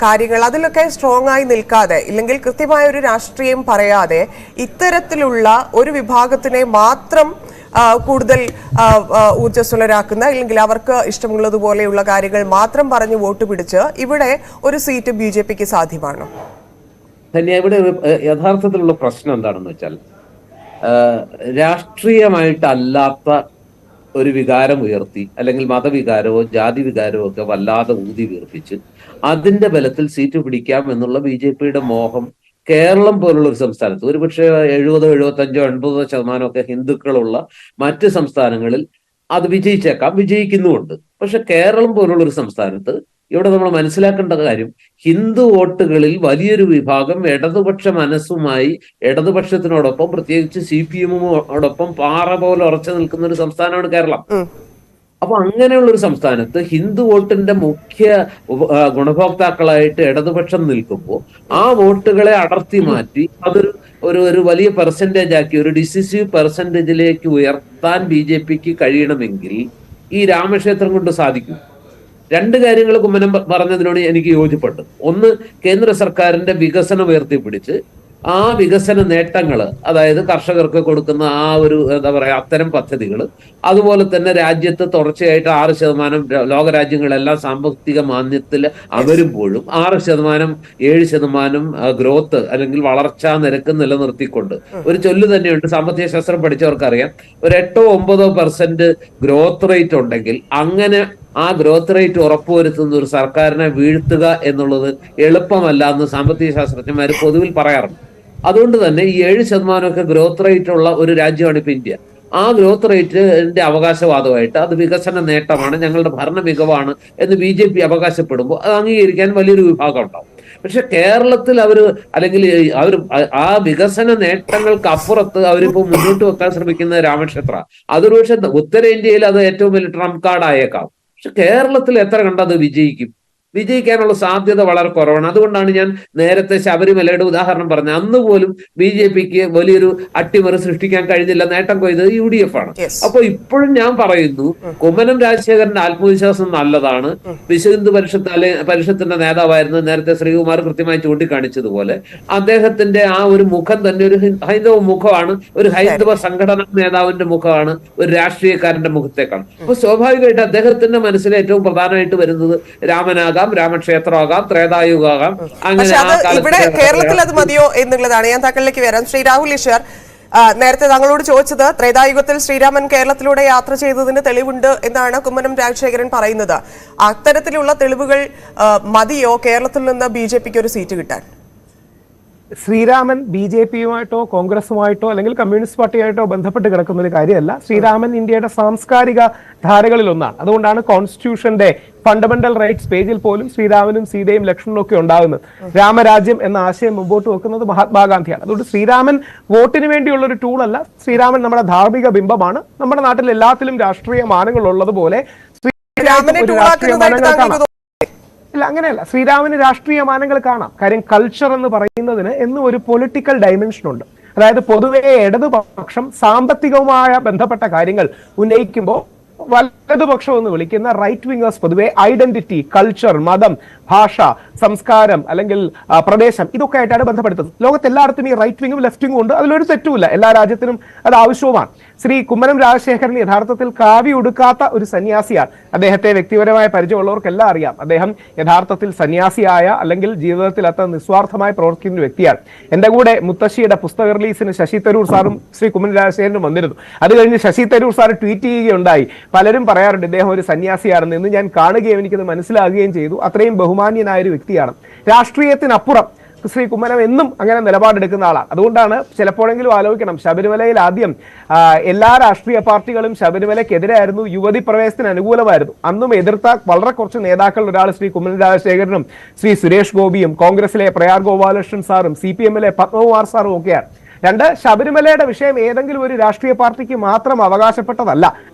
കാര്യങ്ങൾ, അതിലൊക്കെ സ്ട്രോങ് ആയി നിൽക്കാതെ ഇല്ലെങ്കിൽ കൃത്യമായ ഒരു രാഷ്ട്രീയം പറയാതെ ഇത്തരത്തിലുള്ള ഒരു വിഭാഗത്തിനെ മാത്രം കൂടുതൽ ഊർജ്ജസ്വലരാക്കുന്ന അല്ലെങ്കിൽ അവർക്ക് ഇഷ്ടമുള്ളതുപോലെയുള്ള കാര്യങ്ങൾ മാത്രം പറഞ്ഞ് വോട്ട് പിടിച്ച് ഇവിടെ ഒരു സീറ്റ് BJPക്ക് സാധ്യമാണോ? തന്നെ ഇവിടെ യഥാർത്ഥത്തിലുള്ള പ്രശ്നം എന്താണെന്ന് വെച്ചാൽ രാഷ്ട്രീയമായിട്ടല്ലാത്ത ഒരു വികാരം ഉയർത്തി, അല്ലെങ്കിൽ മതവികാരമോ ജാതി വികാരമോ ഒക്കെ വല്ലാതെ ഊതി വീർപ്പിച്ച് അതിന്റെ ബലത്തിൽ സീറ്റ് പിടിക്കാം എന്നുള്ള BJPയുടെ മോഹം കേരളം പോലുള്ള ഒരു സംസ്ഥാനത്ത്, ഒരുപക്ഷെ 70, 75, 80% ഒക്കെ ഹിന്ദുക്കളുള്ള മറ്റ് സംസ്ഥാനങ്ങളിൽ അത് വിജയിച്ചേക്കാം, വിജയിക്കുന്നുമുണ്ട്. പക്ഷെ കേരളം പോലുള്ള ഒരു സംസ്ഥാനത്ത് ഇവിടെ നമ്മൾ മനസ്സിലാക്കേണ്ട കാര്യം, ഹിന്ദു വോട്ടുകളിൽ വലിയൊരു വിഭാഗം ഇടതുപക്ഷ മനസ്സുമായി ഇടതുപക്ഷത്തിനോടൊപ്പം, പ്രത്യേകിച്ച് CPM-ഓടൊപ്പം പാറ പോലെ ഉറച്ചു നിൽക്കുന്ന ഒരു സംസ്ഥാനമാണ് കേരളം. അപ്പൊ അങ്ങനെയുള്ള ഒരു സംസ്ഥാനത്ത് ഹിന്ദു വോട്ടിന്റെ മുഖ്യ ഗുണഭോക്താക്കളായിട്ട് ഇടതുപക്ഷം നിൽക്കുമ്പോൾ ആ വോട്ടുകളെ അടർത്തി മാറ്റി അതൊരു ഒരു വലിയ പെർസെന്റേജ് ആക്കി, ഒരു ഡിസിസീവ് പെർസെന്റേജിലേക്ക് ഉയർത്താൻ BJPക്ക് കഴിയണമെങ്കിൽ ഈ രാമക്ഷേത്രം കൊണ്ട് സാധിക്കും. രണ്ട് കാര്യങ്ങൾ കുമ്മനം പറഞ്ഞതിനോട് എനിക്ക് യോജിപ്പുണ്ട്. ഒന്ന്, കേന്ദ്ര സർക്കാരിന്റെ വികസനം ഉയർത്തിപ്പിടിച്ച് ആ വികസന നേട്ടങ്ങൾ, അതായത് കർഷകർക്ക് കൊടുക്കുന്ന ആ ഒരു എന്താ പറയാ അത്തരം പദ്ധതികൾ, അതുപോലെ തന്നെ രാജ്യത്ത് തുടർച്ചയായിട്ട് 6%, ലോകരാജ്യങ്ങളെല്ലാം സാമ്പത്തിക മാന്ദ്യത്തിൽ അമരുമ്പോഴും 6%, 7% ഗ്രോത്ത് അല്ലെങ്കിൽ വളർച്ചാ നിരക്ക് നിലനിർത്തിക്കൊണ്ട്, ഒരു ചൊല്ല് തന്നെയുണ്ട്, സാമ്പത്തിക ശാസ്ത്രം പഠിച്ചവർക്കറിയാം, ഒരു 8-9% ഗ്രോത്ത് റേറ്റ് ഉണ്ടെങ്കിൽ അങ്ങനെ ആ ഗ്രോത്ത് റേറ്റ് ഉറപ്പുവരുത്തുന്ന ഒരു സർക്കാരിനെ വീഴ്ത്തുക എന്നുള്ളത് എളുപ്പമല്ല എന്ന് സാമ്പത്തിക ശാസ്ത്രജ്ഞന്മാർ പൊതുവിൽ പറയാറുണ്ട്. അതുകൊണ്ട് തന്നെ ഈ 7% ഗ്രോത്ത് റേറ്റ് ഉള്ള ഒരു രാജ്യമാണ് ഇപ്പൊ ഇന്ത്യ. ആ ഗ്രോത്ത് റേറ്റിന്റെ അവകാശവാദമായിട്ട് അത് വികസന നേട്ടമാണ്, ഞങ്ങളുടെ ഭരണ മികവാണ് എന്ന് BJP അവകാശപ്പെടുമ്പോൾ അത് അംഗീകരിക്കാൻ വലിയൊരു വിഭാഗം ഉണ്ടാവും. പക്ഷെ കേരളത്തിൽ അല്ലെങ്കിൽ അവർ ആ വികസന നേട്ടങ്ങൾക്ക് അപ്പുറത്ത് അവരിപ്പോ മുന്നോട്ട് വെക്കാൻ ശ്രമിക്കുന്ന രാമക്ഷേത്ര, അതൊരു പക്ഷെ ഉത്തരേന്ത്യയിൽ അത് ഏറ്റവും വലിയ ട്രംപ് കാർഡ് ആയേക്കാം. പക്ഷെ കേരളത്തിൽ എത്ര കണ്ടത് വിജയിക്കാനുള്ള സാധ്യത വളരെ കുറവാണ്. അതുകൊണ്ടാണ് ഞാൻ നേരത്തെ ശബരിമലയുടെ ഉദാഹരണം പറഞ്ഞത്. അന്ന് പോലും BJPക്ക് വലിയൊരു അട്ടിമറി സൃഷ്ടിക്കാൻ കഴിഞ്ഞില്ല, നേട്ടം കൊയ്തത് UDF ആണ്. അപ്പൊ ഇപ്പോഴും ഞാൻ പറയുന്നു, കുമ്മനം രാജശേഖരന്റെ ആത്മവിശ്വാസം നല്ലതാണ്. വിശ്വഹിന്ദു പരിഷത്തിന്റെ നേതാവായിരുന്നു നേരത്തെ ശ്രീകുമാർ കൃത്യമായി ചൂണ്ടിക്കാണിച്ചതുപോലെ. അദ്ദേഹത്തിന്റെ ആ ഒരു മുഖം തന്നെ ഒരു ഹൈന്ദവ മുഖമാണ്, ഒരു ഹൈന്ദവ സംഘടനാ നേതാവിന്റെ മുഖമാണ്, ഒരു രാഷ്ട്രീയക്കാരന്റെ മുഖത്തേക്കാണ്. അപ്പൊ സ്വാഭാവികമായിട്ട് അദ്ദേഹത്തിന്റെ മനസ്സിൽ ഏറ്റവും പ്രധാനമായിട്ട് വരുന്നത് രാമനാകാം, രാമക്ഷേത്രമാകാം, ത്രേതായുഗാകാം. പക്ഷെ അത് ഇവിടെ കേരളത്തിൽ അത് മതിയോ എന്നുള്ളതാണ്. ഞാൻ താങ്കളിലേക്ക് വരാം. ശ്രീ രാഹുൽ ഈശ്വർ, നേരത്തെ താങ്കളോട് ചോദിച്ചത് ത്രേതായുഗത്തിൽ ശ്രീരാമൻ കേരളത്തിലൂടെ യാത്ര ചെയ്തതിന് തെളിവുണ്ട് എന്നാണ് കുമ്മനം രാജശേഖരൻ പറയുന്നത്. അത്തരത്തിലുള്ള തെളിവുകൾ മതിയോ കേരളത്തിൽ നിന്ന് BJPക്ക് ഒരു സീറ്റ് കിട്ടാൻ? ശ്രീരാമൻ BJPയുമായിട്ടോ കോൺഗ്രസുമായിട്ടോ അല്ലെങ്കിൽ കമ്മ്യൂണിസ്റ്റ് പാർട്ടിയായിട്ടോ ബന്ധപ്പെട്ട് കിടക്കുന്ന ഒരു കാര്യമല്ല. ശ്രീരാമൻ ഇന്ത്യയുടെ സാംസ്കാരിക ധാരകളിൽ ഒന്നാണ്. അതുകൊണ്ടാണ് കോൺസ്റ്റിറ്റ്യൂഷന്റെ ഫണ്ടമെന്റൽ റൈറ്റ്സ് പേജിൽ പോലും ശ്രീരാമനും സീതയും ലക്ഷ്മണനും ഒക്കെ ഉണ്ടാകുന്നത്. രാമരാജ്യം എന്ന ആശയം മുമ്പോട്ട് വെക്കുന്നത് മഹാത്മാഗാന്ധിയാണ്. അതുകൊണ്ട് ശ്രീരാമൻ വോട്ടിന് വേണ്ടിയുള്ള ഒരു ടൂൾ അല്ല. ശ്രീരാമൻ നമ്മുടെ ധാർമ്മിക ബിംബമാണ്. നമ്മുടെ നാട്ടിൽ എല്ലാത്തിലും രാഷ്ട്രീയ മാനങ്ങൾ ഉള്ളതുപോലെ ഇല്ല, അങ്ങനെയല്ല. ശ്രീരാമന് രാഷ്ട്രീയ മാനങ്ങൾ കാണാം. കാര്യം കൾച്ചർ എന്ന് പറയുന്നതിന് എന്നും ഒരു പൊളിറ്റിക്കൽ ഡയമെൻഷൻ ഉണ്ട്. അതായത് പൊതുവെ ഇടതുപക്ഷം സാമ്പത്തികവുമായ ബന്ധപ്പെട്ട കാര്യങ്ങൾ ഉന്നയിക്കുമ്പോൾ വലതുപക്ഷം എന്ന് വിളിക്കുന്ന റൈറ്റ് വിംഗേഴ്സ് പൊതുവെ ഐഡന്റിറ്റി, കൾച്ചർ, മതം, ഭാഷ, സംസ്കാരം അല്ലെങ്കിൽ പ്രദേശം ഇതൊക്കെ ആയിട്ടാണ് ബന്ധപ്പെടുത്തുന്നത്. ലോകത്തെല്ലായിടത്തും ഈ റൈറ്റ് വിങ്ങും ലെഫ്റ്റ് വിങ്ങും ഉണ്ട്. അതിലൊരു തെറ്റുമില്ല. എല്ലാ രാജ്യത്തിനും അത് ആവശ്യവുമാണ്. ശ്രീ കുമ്മനം രാജശേഖരൻ യഥാർത്ഥത്തിൽ കാവി ഉടുക്കാത്ത ഒരു സന്യാസിയാണ്. അദ്ദേഹത്തെ വ്യക്തിപരമായ പരിചയമുള്ളവർക്കെല്ലാം അറിയാം. അദ്ദേഹം യഥാർത്ഥത്തിൽ സന്യാസിയായ അല്ലെങ്കിൽ ജീവിതത്തിൽ അത്ര നിസ്വാർത്ഥമായി പ്രവർത്തിക്കുന്ന ഒരു വ്യക്തിയാണ്. എൻ്റെ കൂടെ മുത്തശ്ശിയുടെ പുസ്തക റിലീസിന് ശശി തരൂർ സാറും ശ്രീ കുമ്മനം രാജശേഖരനും വന്നിരുന്നു. അത് കഴിഞ്ഞ് ശശി തരൂർ സാർ ട്വീറ്റ് ചെയ്യുകയുണ്ടായി, പലരും പറയാറുണ്ട് ഇദ്ദേഹം ഒരു സന്യാസിയാണെന്ന്. എന്ന് ഞാൻ കാണുകയും എനിക്കത് മനസ്സിലാകുകയും ചെയ്തു. അത്രയും ബഹുമാന്യനായ ഒരു വ്യക്തിയാണ്. രാഷ്ട്രീയത്തിനപ്പുറം ശ്രീ കുമ്മനം എന്നും അങ്ങനെ നിലപാടെടുക്കുന്ന ആളാണ്. അതുകൊണ്ടാണ് ചിലപ്പോഴെങ്കിലും ആലോചിക്കണം, ശബരിമലയിൽ ആദ്യം എല്ലാ രാഷ്ട്രീയ പാർട്ടികളും ശബരിമലയ്ക്കെതിരായിരുന്നു, യുവതി പ്രവേശത്തിന് അനുകൂലമായിരുന്നു. അന്നും എതിർത്ത വളരെ കുറച്ച് നേതാക്കളിൽ ഒരാൾ ശ്രീ കുമ്മനം രാജശേഖരനും ശ്രീ സുരേഷ് ഗോപിയും കോൺഗ്രസിലെ പ്രയാർ ഗോപാലകൃഷ്ണൻ സാറും CPM-ലെ പത്മകുമാർ സാറും ഒക്കെയാണ്. രണ്ട്, ശബരിമലയുടെ വിഷയം ഏതെങ്കിലും ഒരു രാഷ്ട്രീയ പാർട്ടിക്ക് മാത്രം അവകാശപ്പെട്ടതല്ല.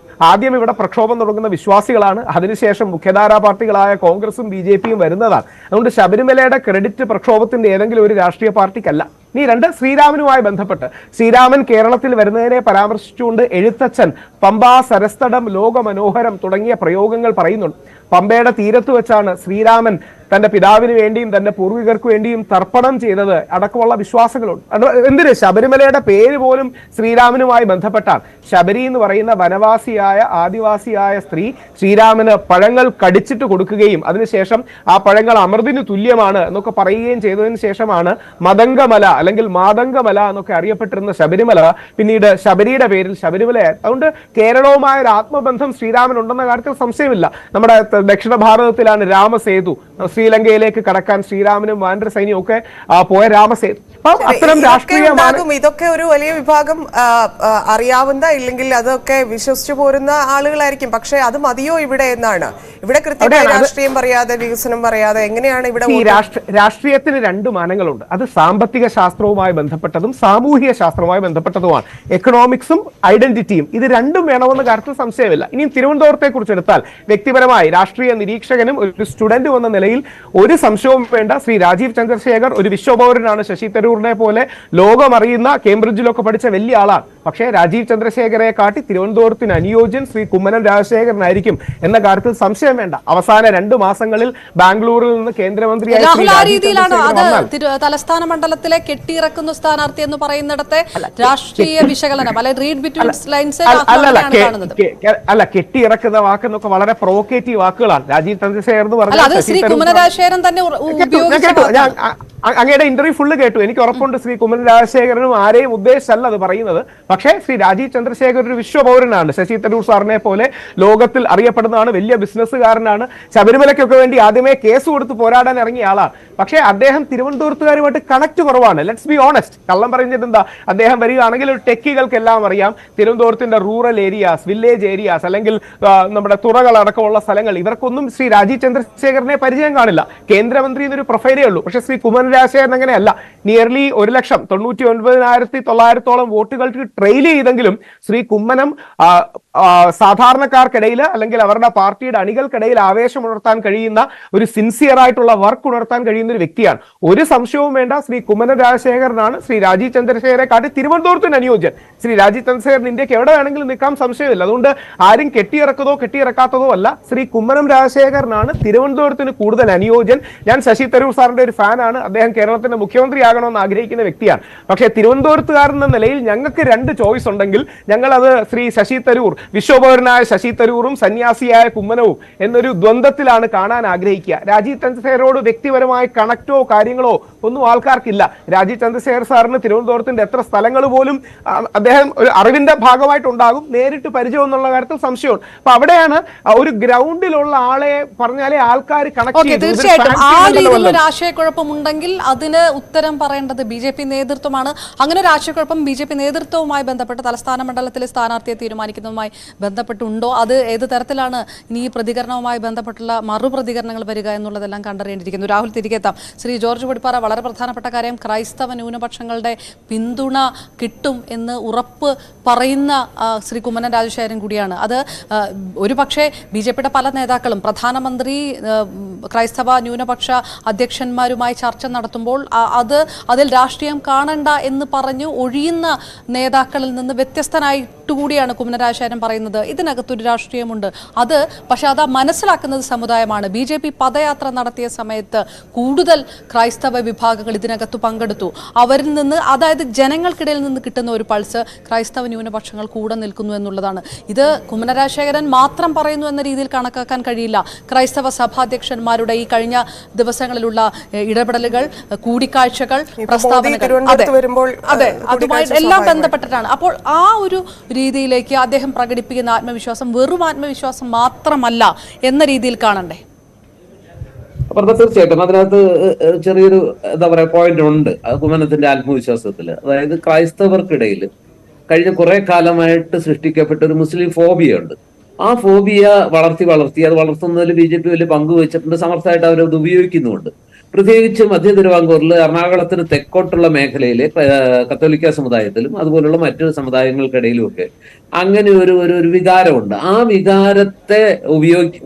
ആദ്യം ഇവിടെ പ്രക്ഷോഭം തുടങ്ങുന്ന വിശ്വാസികളാണ്. അതിനുശേഷം മുഖ്യധാരാ പാർട്ടികളായ കോൺഗ്രസും BJPയും വരുന്നതാണ്. അതുകൊണ്ട് ശബരിമലയുടെ ക്രെഡിറ്റ് പ്രക്ഷോഭത്തിന്റെ ഏതെങ്കിലും ഒരു രാഷ്ട്രീയ പാർട്ടിക്കല്ല. ഇനി രണ്ട്, ശ്രീരാമനുമായി ബന്ധപ്പെട്ട് ശ്രീരാമൻ കേരളത്തിൽ വരുന്നതിനെ പരാമർശിച്ചുകൊണ്ട് എഴുത്തച്ഛൻ പമ്പാ സരസ്തടം ലോകമനോഹരം തുടങ്ങിയ പ്രയോഗങ്ങൾ പറയുന്നുണ്ട്. പമ്പയുടെ തീരത്ത് വെച്ചാണ് ശ്രീരാമൻ തന്റെ പിതാവിന് വേണ്ടിയും തന്റെ പൂർവികർക്ക് വേണ്ടിയും തർപ്പണം ചെയ്തത് അടക്കമുള്ള വിശ്വാസങ്ങളുണ്ട്. എന്തിന് ശബരിമലയുടെ പേര് പോലും ശ്രീരാമനുമായി ബന്ധപ്പെട്ടാണ്. ശബരി എന്ന് പറയുന്ന വനവാസിയായ ആദിവാസിയായ സ്ത്രീ ശ്രീരാമന് പഴങ്ങൾ കടിച്ചിട്ട് കൊടുക്കുകയും അതിനുശേഷം ആ പഴങ്ങൾ അമൃതിന് തുല്യമാണ് എന്നൊക്കെ പറയുകയും ചെയ്തതിനു ശേഷമാണ് മതംഗമല അല്ലെങ്കിൽ മാതംഗമല എന്നൊക്കെ അറിയപ്പെട്ടിരുന്ന ശബരിമല പിന്നീട് ശബരിയുടെ പേരിൽ ശബരിമലയായി. അതുകൊണ്ട് കേരളവുമായ ഒരു ആത്മബന്ധം ശ്രീരാമനുണ്ടെന്ന കാര്യത്തിൽ സംശയമില്ല. നമ്മുടെ ദക്ഷിണ ഭാരതത്തിലാണ് രാമസേതു, ശ്രീലങ്കയിലേക്ക് കടക്കാൻ ശ്രീരാമനും വാനര സൈന്യവും ഒക്കെ പോയ രാമസേതു. അത്തരം ഇതൊക്കെ ഒരു വലിയ വിഭാഗം അറിയാവുന്ന ഇല്ലെങ്കിൽ അതൊക്കെ വിശ്വസിച്ചു പോരുന്ന ആളുകളായിരിക്കും. പക്ഷെ അത് മതിയോ ഇവിടെ എന്നാണ്. ഇവിടെ കൃത്യമായി രാഷ്ട്രീയം പറയാതെ വികസനം പറയാതെ എങ്ങനെയാണ് ഇവിടെ രാഷ്ട്രീയത്തിന് രണ്ട് മാനങ്ങളുണ്ട്. അത് സാമ്പത്തിക ശാസ്ത്രവുമായി ബന്ധപ്പെട്ടതും സാമൂഹിക ശാസ്ത്രവുമായി ബന്ധപ്പെട്ടതുമാണ്. എക്കണോമിക്സും ഐഡന്റിറ്റിയും ഇത് രണ്ടും വേണമെന്ന കാര്യത്തിൽ സംശയമില്ല. ഇനിയും തിരുവനന്തപുരത്തെ കുറിച്ച് എടുത്താൽ വ്യക്തിപരമായി രാഷ്ട്രീയ നിരീക്ഷകനും ഒരു സ്റ്റുഡന്റും എന്ന നിലയിൽ ഒരു സംശയവും വേണ്ട. ശ്രീ രാജീവ് ചന്ദ്രശേഖർ ഒരു വിശ്വപൗരനാണ്. ശശി തരൂരിനെ പോലെ ലോകം അറിയുന്ന കേംബ്രിഡ്ജിലൊക്കെ പഠിച്ച വലിയ ആളാണ്. പക്ഷേ രാജീവ് ചന്ദ്രശേഖരെ കാട്ടി തിരുവനന്തപുരത്തിന് അനുയോജ്യൻ ശ്രീ കുമ്മനം രാജശേഖരനായിരിക്കും എന്ന കാര്യത്തിൽ സംശയം വേണ്ട. അവസാന 2 മാസങ്ങളിൽ ബാംഗ്ലൂരിൽ നിന്ന് കേന്ദ്രമന്ത്രിയായി തലസ്ഥാന മണ്ഡലത്തിലെ കെട്ടിയിറക്കുന്ന സ്ഥാനാർത്ഥി എന്ന് പറയുന്നിടത്തെ രാഷ്ട്രീയ വിശകലനം അല്ല, കെട്ടിയിറക്കുന്ന വാക്കെന്നൊക്കെ വളരെ പ്രൊവോക്കേറ്റീവ് വാക്കുകളാണ്. രാജീവ് ചന്ദ്രശേഖർ എന്ന് പറഞ്ഞാൽ അങ്ങയുടെ ഇന്റർവ്യൂ ഫുള്ള് കേട്ടു. എനിക്ക് ഉറപ്പുണ്ട് ശ്രീ കുമ്മനം രാജശേഖരനും ആരെയും ഉദ്ദേശിച്ചല്ല അത് പറയുന്നത്. പക്ഷേ ശ്രീ രാജീവ് ചന്ദ്രശേഖർ ഒരു വിശ്വപൗരനാണ്. ശശി തരൂർ സാറിനെ പോലെ ലോകത്തിൽ അറിയപ്പെടുന്നതാണ്. വലിയ ബിസിനസ്സുകാരനാണ്. ശബരിമലയ്ക്കൊക്കെ വേണ്ടി ആദ്യമേ കേസ് കൊടുത്ത് പോരാടാൻ ഇറങ്ങിയ ആളാണ്. പക്ഷേ അദ്ദേഹം തിരുവനന്തപുരത്തുകാരുമായിട്ട് കണക്ട് കുറവാണ്. Let's be honest. കള്ളം പറഞ്ഞത് എന്താ? അദ്ദേഹം വരികയാണെങ്കിൽ ഒരു ടെക്കികൾക്കെല്ലാം അറിയാം തിരുവനന്തപുരത്തിന്റെ റൂറൽ ഏരിയാസ്, വില്ലേജ് ഏരിയാസ് അല്ലെങ്കിൽ നമ്മുടെ തുറകളടക്കമുള്ള സ്ഥലങ്ങൾ ഇവർക്കൊന്നും ശ്രീ രാജീവ് ചന്ദ്രശേഖരനെ പരിചയം കാണില്ല. കേന്ദ്രമന്ത്രി എന്നൊരു പ്രൊഫൈലേ ഉള്ളൂ. പക്ഷേ ശ്രീ കുമ്മനം രാജശേഖരൻ അങ്ങനെയല്ല. നിയർലി 1,99,900 വോട്ടുകൾക്ക് ട്രെയിൽ ചെയ്തെങ്കിലും ശ്രീ കുമ്മനം സാധാരണക്കാർക്കിടയിൽ അല്ലെങ്കിൽ അവരുടെ പാർട്ടിയുടെ അണികൾക്കിടയിൽ ആവേശം ഉണർത്താൻ കഴിയുന്ന ഒരു സിൻസിയർ ആയിട്ടുള്ള വർക്ക് ഉണർത്താൻ കഴിയുന്ന ഒരു വ്യക്തിയാണ്. ഒരു സംശയവും വേണ്ട. ശ്രീ കുമ്മനം രാജശേഖരനാണ് ശ്രീ രാജീവ് ചന്ദ്രശേഖരെ കാട്ടി തിരുവനന്തപുരത്തിന് അനുയോജ്യൻ. ശ്രീ രാജീവ് ചന്ദ്രശേഖരൻ ഇന്ത്യക്ക് എവിടെ വേണമെങ്കിലും നിൽക്കാൻ സംശയമില്ല. അതുകൊണ്ട് ആരും കെട്ടിയിറക്കാത്തതോ അല്ല. ശ്രീ കുമ്മനം രാജശേഖരനാണ് തിരുവനന്തപുരത്തിന് കൂടുതൽ അനുയോജ്യൻ. ഞാൻ ശശി തരൂർ സാറിന്റെ ഒരു ഫാനാണ്. അദ്ദേഹം കേരളത്തിന്റെ മുഖ്യമന്ത്രിയാകണമെന്ന് ആഗ്രഹിക്കുന്ന വ്യക്തിയാണ്. പക്ഷേ തിരുവനന്തപുരത്തുകാരെന്ന നിലയിൽ ഞങ്ങൾക്ക് 2 ചോയ്സ് ഉണ്ടെങ്കിൽ ഞങ്ങൾ അത് ശ്രീ ശശി തരൂർ, വിശ്വപൗരനായ ശശി തരൂറും സന്യാസിയായ കുമ്മനവും എന്നൊരു ദ്വന്ദ്വത്തിലാണ് കാണാൻ ആഗ്രഹിക്കുക. രാജീവ് ചന്ദ്രശേഖരോട് വ്യക്തിപരമായ കണക്റ്റോ കാര്യങ്ങളോ ഒന്നും ആൾക്കാർക്കില്ല. രാജീവ് ചന്ദ്രശേഖർ സാറിന് തിരുവനന്തപുരത്തിന്റെ എത്ര സ്ഥലങ്ങൾ പോലും അദ്ദേഹം ഒരു അറിവിന്റെ ഭാഗമായിട്ടുണ്ടാകും. നേരിട്ട് പരിചയം എന്നുള്ള കാര്യത്തിൽ സംശയമുണ്ട്. അപ്പൊ അവിടെയാണ് ഒരു ഗ്രൗണ്ടിലുള്ള ആളെ പറഞ്ഞാലേ ആൾക്കാർ കണക്ട് ചെയ്യും. തീർച്ചയായിട്ടും ആ രീതിയിലുള്ള ആശയക്കുഴപ്പമുണ്ടെങ്കിൽ അതിന് ഉത്തരം പറയേണ്ടത് BJP നേതൃത്വമാണ്. അങ്ങനെ ഒരു ആശയക്കുഴപ്പം BJP നേതൃത്വവുമായി ബന്ധപ്പെട്ട് തലസ്ഥാന മണ്ഡലത്തിലെ സ്ഥാനാർത്ഥിയെ തീരുമാനിക്കുന്നതുമായി ബന്ധപ്പെട്ടുണ്ടോ? അത് ഏത് തരത്തിലാണ് ഇനി ഈ പ്രതികരണവുമായി ബന്ധപ്പെട്ടുള്ള മറുപ്രതികരണങ്ങൾ വരിക എന്നുള്ളതെല്ലാം കണ്ടറിയേണ്ടിയിരിക്കുന്നു. രാഹുൽ തിരികെത്താം. ശ്രീ ജോർജ് പൊടിപ്പാറ, വളരെ പ്രധാനപ്പെട്ട കാര്യം ക്രൈസ്തവ ന്യൂനപക്ഷങ്ങളുടെ പിന്തുണ കിട്ടും എന്ന് ഉറപ്പ് പറയുന്ന ശ്രീ കുമ്മനം രാജശേഖരൻ കൂടിയാണ്. അത് ഒരു പക്ഷേ BJPയുടെ പല നേതാക്കളും പ്രധാനമന്ത്രി ക്രൈസ്തവ ന്യൂനപക്ഷ അധ്യക്ഷന്മാരുമായി ചർച്ച നടത്തുമ്പോൾ അതിൽ രാഷ്ട്രീയം കാണണ്ട എന്ന് പറഞ്ഞു ഒഴിയുന്ന നേതാക്കളിൽ നിന്ന് വ്യത്യസ്തനായിട്ടുകൂടിയാണ് കുമ്മനം രാജശേഖരൻ പറയുന്നത്. ഇതിനകത്തൊരു രാഷ്ട്രീയമുണ്ട്. പക്ഷെ അത് മനസ്സിലാക്കുന്നത് സമുദായമാണ്. BJP പദയാത്ര നടത്തിയ സമയത്ത് കൂടുതൽ ക്രൈസ്തവ വിഭാഗങ്ങൾ ഇതിനകത്ത് പങ്കെടുത്തു. അവരിൽ നിന്ന്, അതായത് ജനങ്ങൾക്കിടയിൽ നിന്ന് കിട്ടുന്ന ഒരു പൾസ് ക്രൈസ്തവ ന്യൂനപക്ഷങ്ങൾ കൂടെ നിൽക്കുന്നു എന്നുള്ളതാണ്. ഇത് കുമ്മനം രാജശേഖരൻ മാത്രം പറയുന്നു എന്ന രീതിയിൽ കണക്കാക്കാൻ കഴിയില്ല. ക്രൈസ്തവ സഭാധ്യക്ഷന്മാരുടെ ഈ കഴിഞ്ഞ ദിവസങ്ങളിലുള്ള ഇടപെടലുകൾ, കൂടിക്കാഴ്ചകൾ, പ്രസ്താവനകൾ, അതെ, അതുമായി എല്ലാം ബന്ധപ്പെട്ടിട്ടാണ്. അപ്പോൾ ആ ഒരു രീതിയിലേക്ക് അദ്ദേഹം പ്രകടിപ്പിക്കുന്ന ആത്മവിശ്വാസം വെറും ആത്മവിശ്വാസം മാത്രമല്ല എന്ന രീതിയിൽ കാണണ്ടേ? അപ്പൊ തീർച്ചയായിട്ടും അതിനകത്ത് ചെറിയൊരു എന്താ പറയാ പോയിന്റ് ഉണ്ട് കുമ്മനത്തിന്റെ ആത്മവിശ്വാസത്തില്. അതായത് ക്രൈസ്തവർക്കിടയിൽ കഴിഞ്ഞ കുറെ കാലമായിട്ട് സൃഷ്ടിക്കപ്പെട്ട ഒരു മുസ്ലിം ഫോബിയ ഉണ്ട്. ആ ഫോബിയ വളർത്തി അത് വളർത്തുന്നതിൽ BJP വലിയ പങ്ക് വെച്ചിട്ടുണ്ട്. സമർത്ഥമായിട്ട് അവരത് ഉപയോഗിക്കുന്നുമുണ്ട്. പ്രത്യേകിച്ച് മധ്യ തിരുവിതാംകൂറിൽ, എറണാകുളത്തിന് തെക്കോട്ടുള്ള മേഖലയിലെ കത്തോലിക്ക സമുദായത്തിലും അതുപോലുള്ള മറ്റു സമുദായങ്ങൾക്കിടയിലും ഒക്കെ അങ്ങനെ ഒരു വികാരമുണ്ട്. ആ വികാരത്തെ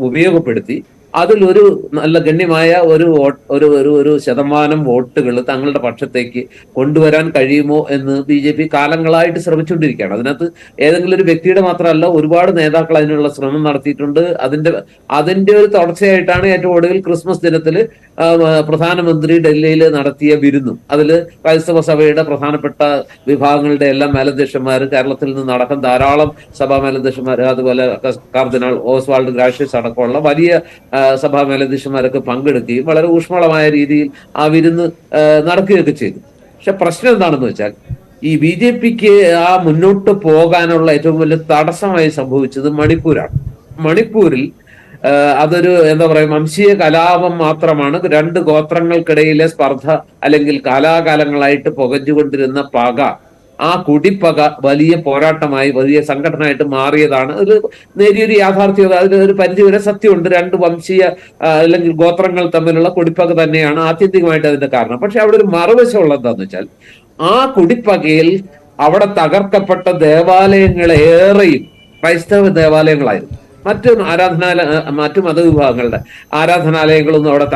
ഉപയോഗപ്പെടുത്തി അതിലൊരു നല്ല ഗണ്യമായ ഒരു ശതമാനം വോട്ടുകൾ തങ്ങളുടെ പക്ഷത്തേക്ക് കൊണ്ടുവരാൻ കഴിയുമോ എന്ന് BJP കാലങ്ങളായിട്ട് ശ്രമിച്ചുകൊണ്ടിരിക്കുകയാണ്. അതിനകത്ത് ഏതെങ്കിലും ഒരു വ്യക്തിയുടെ മാത്രമല്ല, ഒരുപാട് നേതാക്കൾ അതിനുള്ള ശ്രമം നടത്തിയിട്ടുണ്ട്. അതിന്റെ ഒരു തുടർച്ചയായിട്ടാണ് ഏറ്റവും ഒടുവിൽ ക്രിസ്മസ് ദിനത്തിൽ പ്രധാനമന്ത്രി ഡൽഹിയിൽ നടത്തിയ വിരുന്നും അതിൽ ക്രൈസ്തവ സഭയുടെ പ്രധാനപ്പെട്ട വിഭാഗങ്ങളുടെ എല്ലാം മേലധ്യക്ഷന്മാർ, കേരളത്തിൽ നിന്ന് അടക്കം ധാരാളം സഭാ മേലധ്യക്ഷന്മാർ, അതുപോലെ കാർദിനാൾ ഓസ്വാൾഡ് ഗ്രാഷ്യസ് അടക്കമുള്ള വലിയ സഭാ മേലധ്യക്ഷന്മാരൊക്കെ പങ്കെടുക്കുകയും വളരെ ഊഷ്മളമായ രീതിയിൽ ആ വിരുന്ന് നടക്കുകയൊക്കെ ചെയ്തു. പക്ഷെ പ്രശ്നം എന്താണെന്ന് വെച്ചാൽ ഈ BJPക്ക് ആ മുന്നോട്ട് പോകാനുള്ള ഏറ്റവും വലിയ തടസ്സമായി സംഭവിച്ചത് മണിപ്പൂരാണ്. മണിപ്പൂരിൽ അതൊരു എന്താ പറയുക, വംശീയ കലാപം മാത്രമാണ്. രണ്ട് ഗോത്രങ്ങൾക്കിടയിലെ സ്പർദ്ധ അല്ലെങ്കിൽ കാലാകാലങ്ങളായിട്ട് പുകഞ്ഞുകൊണ്ടിരുന്ന പക, ആ കുടിപ്പക വലിയ പോരാട്ടമായി, വലിയ സംഘടനയായിട്ട് മാറിയതാണ്. അത് നേരിയൊരു യാഥാർത്ഥ്യം, അതിലൊരു പരിധിവരെ സത്യമുണ്ട്. രണ്ട് വംശീയ അല്ലെങ്കിൽ ഗോത്രങ്ങൾ തമ്മിലുള്ള കുടിപ്പക തന്നെയാണ് ആത്യന്തികമായിട്ട് അതിന്റെ കാരണം. പക്ഷെ അവിടെ ഒരു മറുവശമുള്ള എന്താന്ന് വെച്ചാൽ, ആ കുടിപ്പകയിൽ അവിടെ തകർക്കപ്പെട്ട ദേവാലയങ്ങളേറെയും ക്രൈസ്തവ ദേവാലയങ്ങളായിരുന്നു. മറ്റു മതവിഭാഗങ്ങളുടെ ആരാധനാലയങ്ങളൊന്നും അവിടെ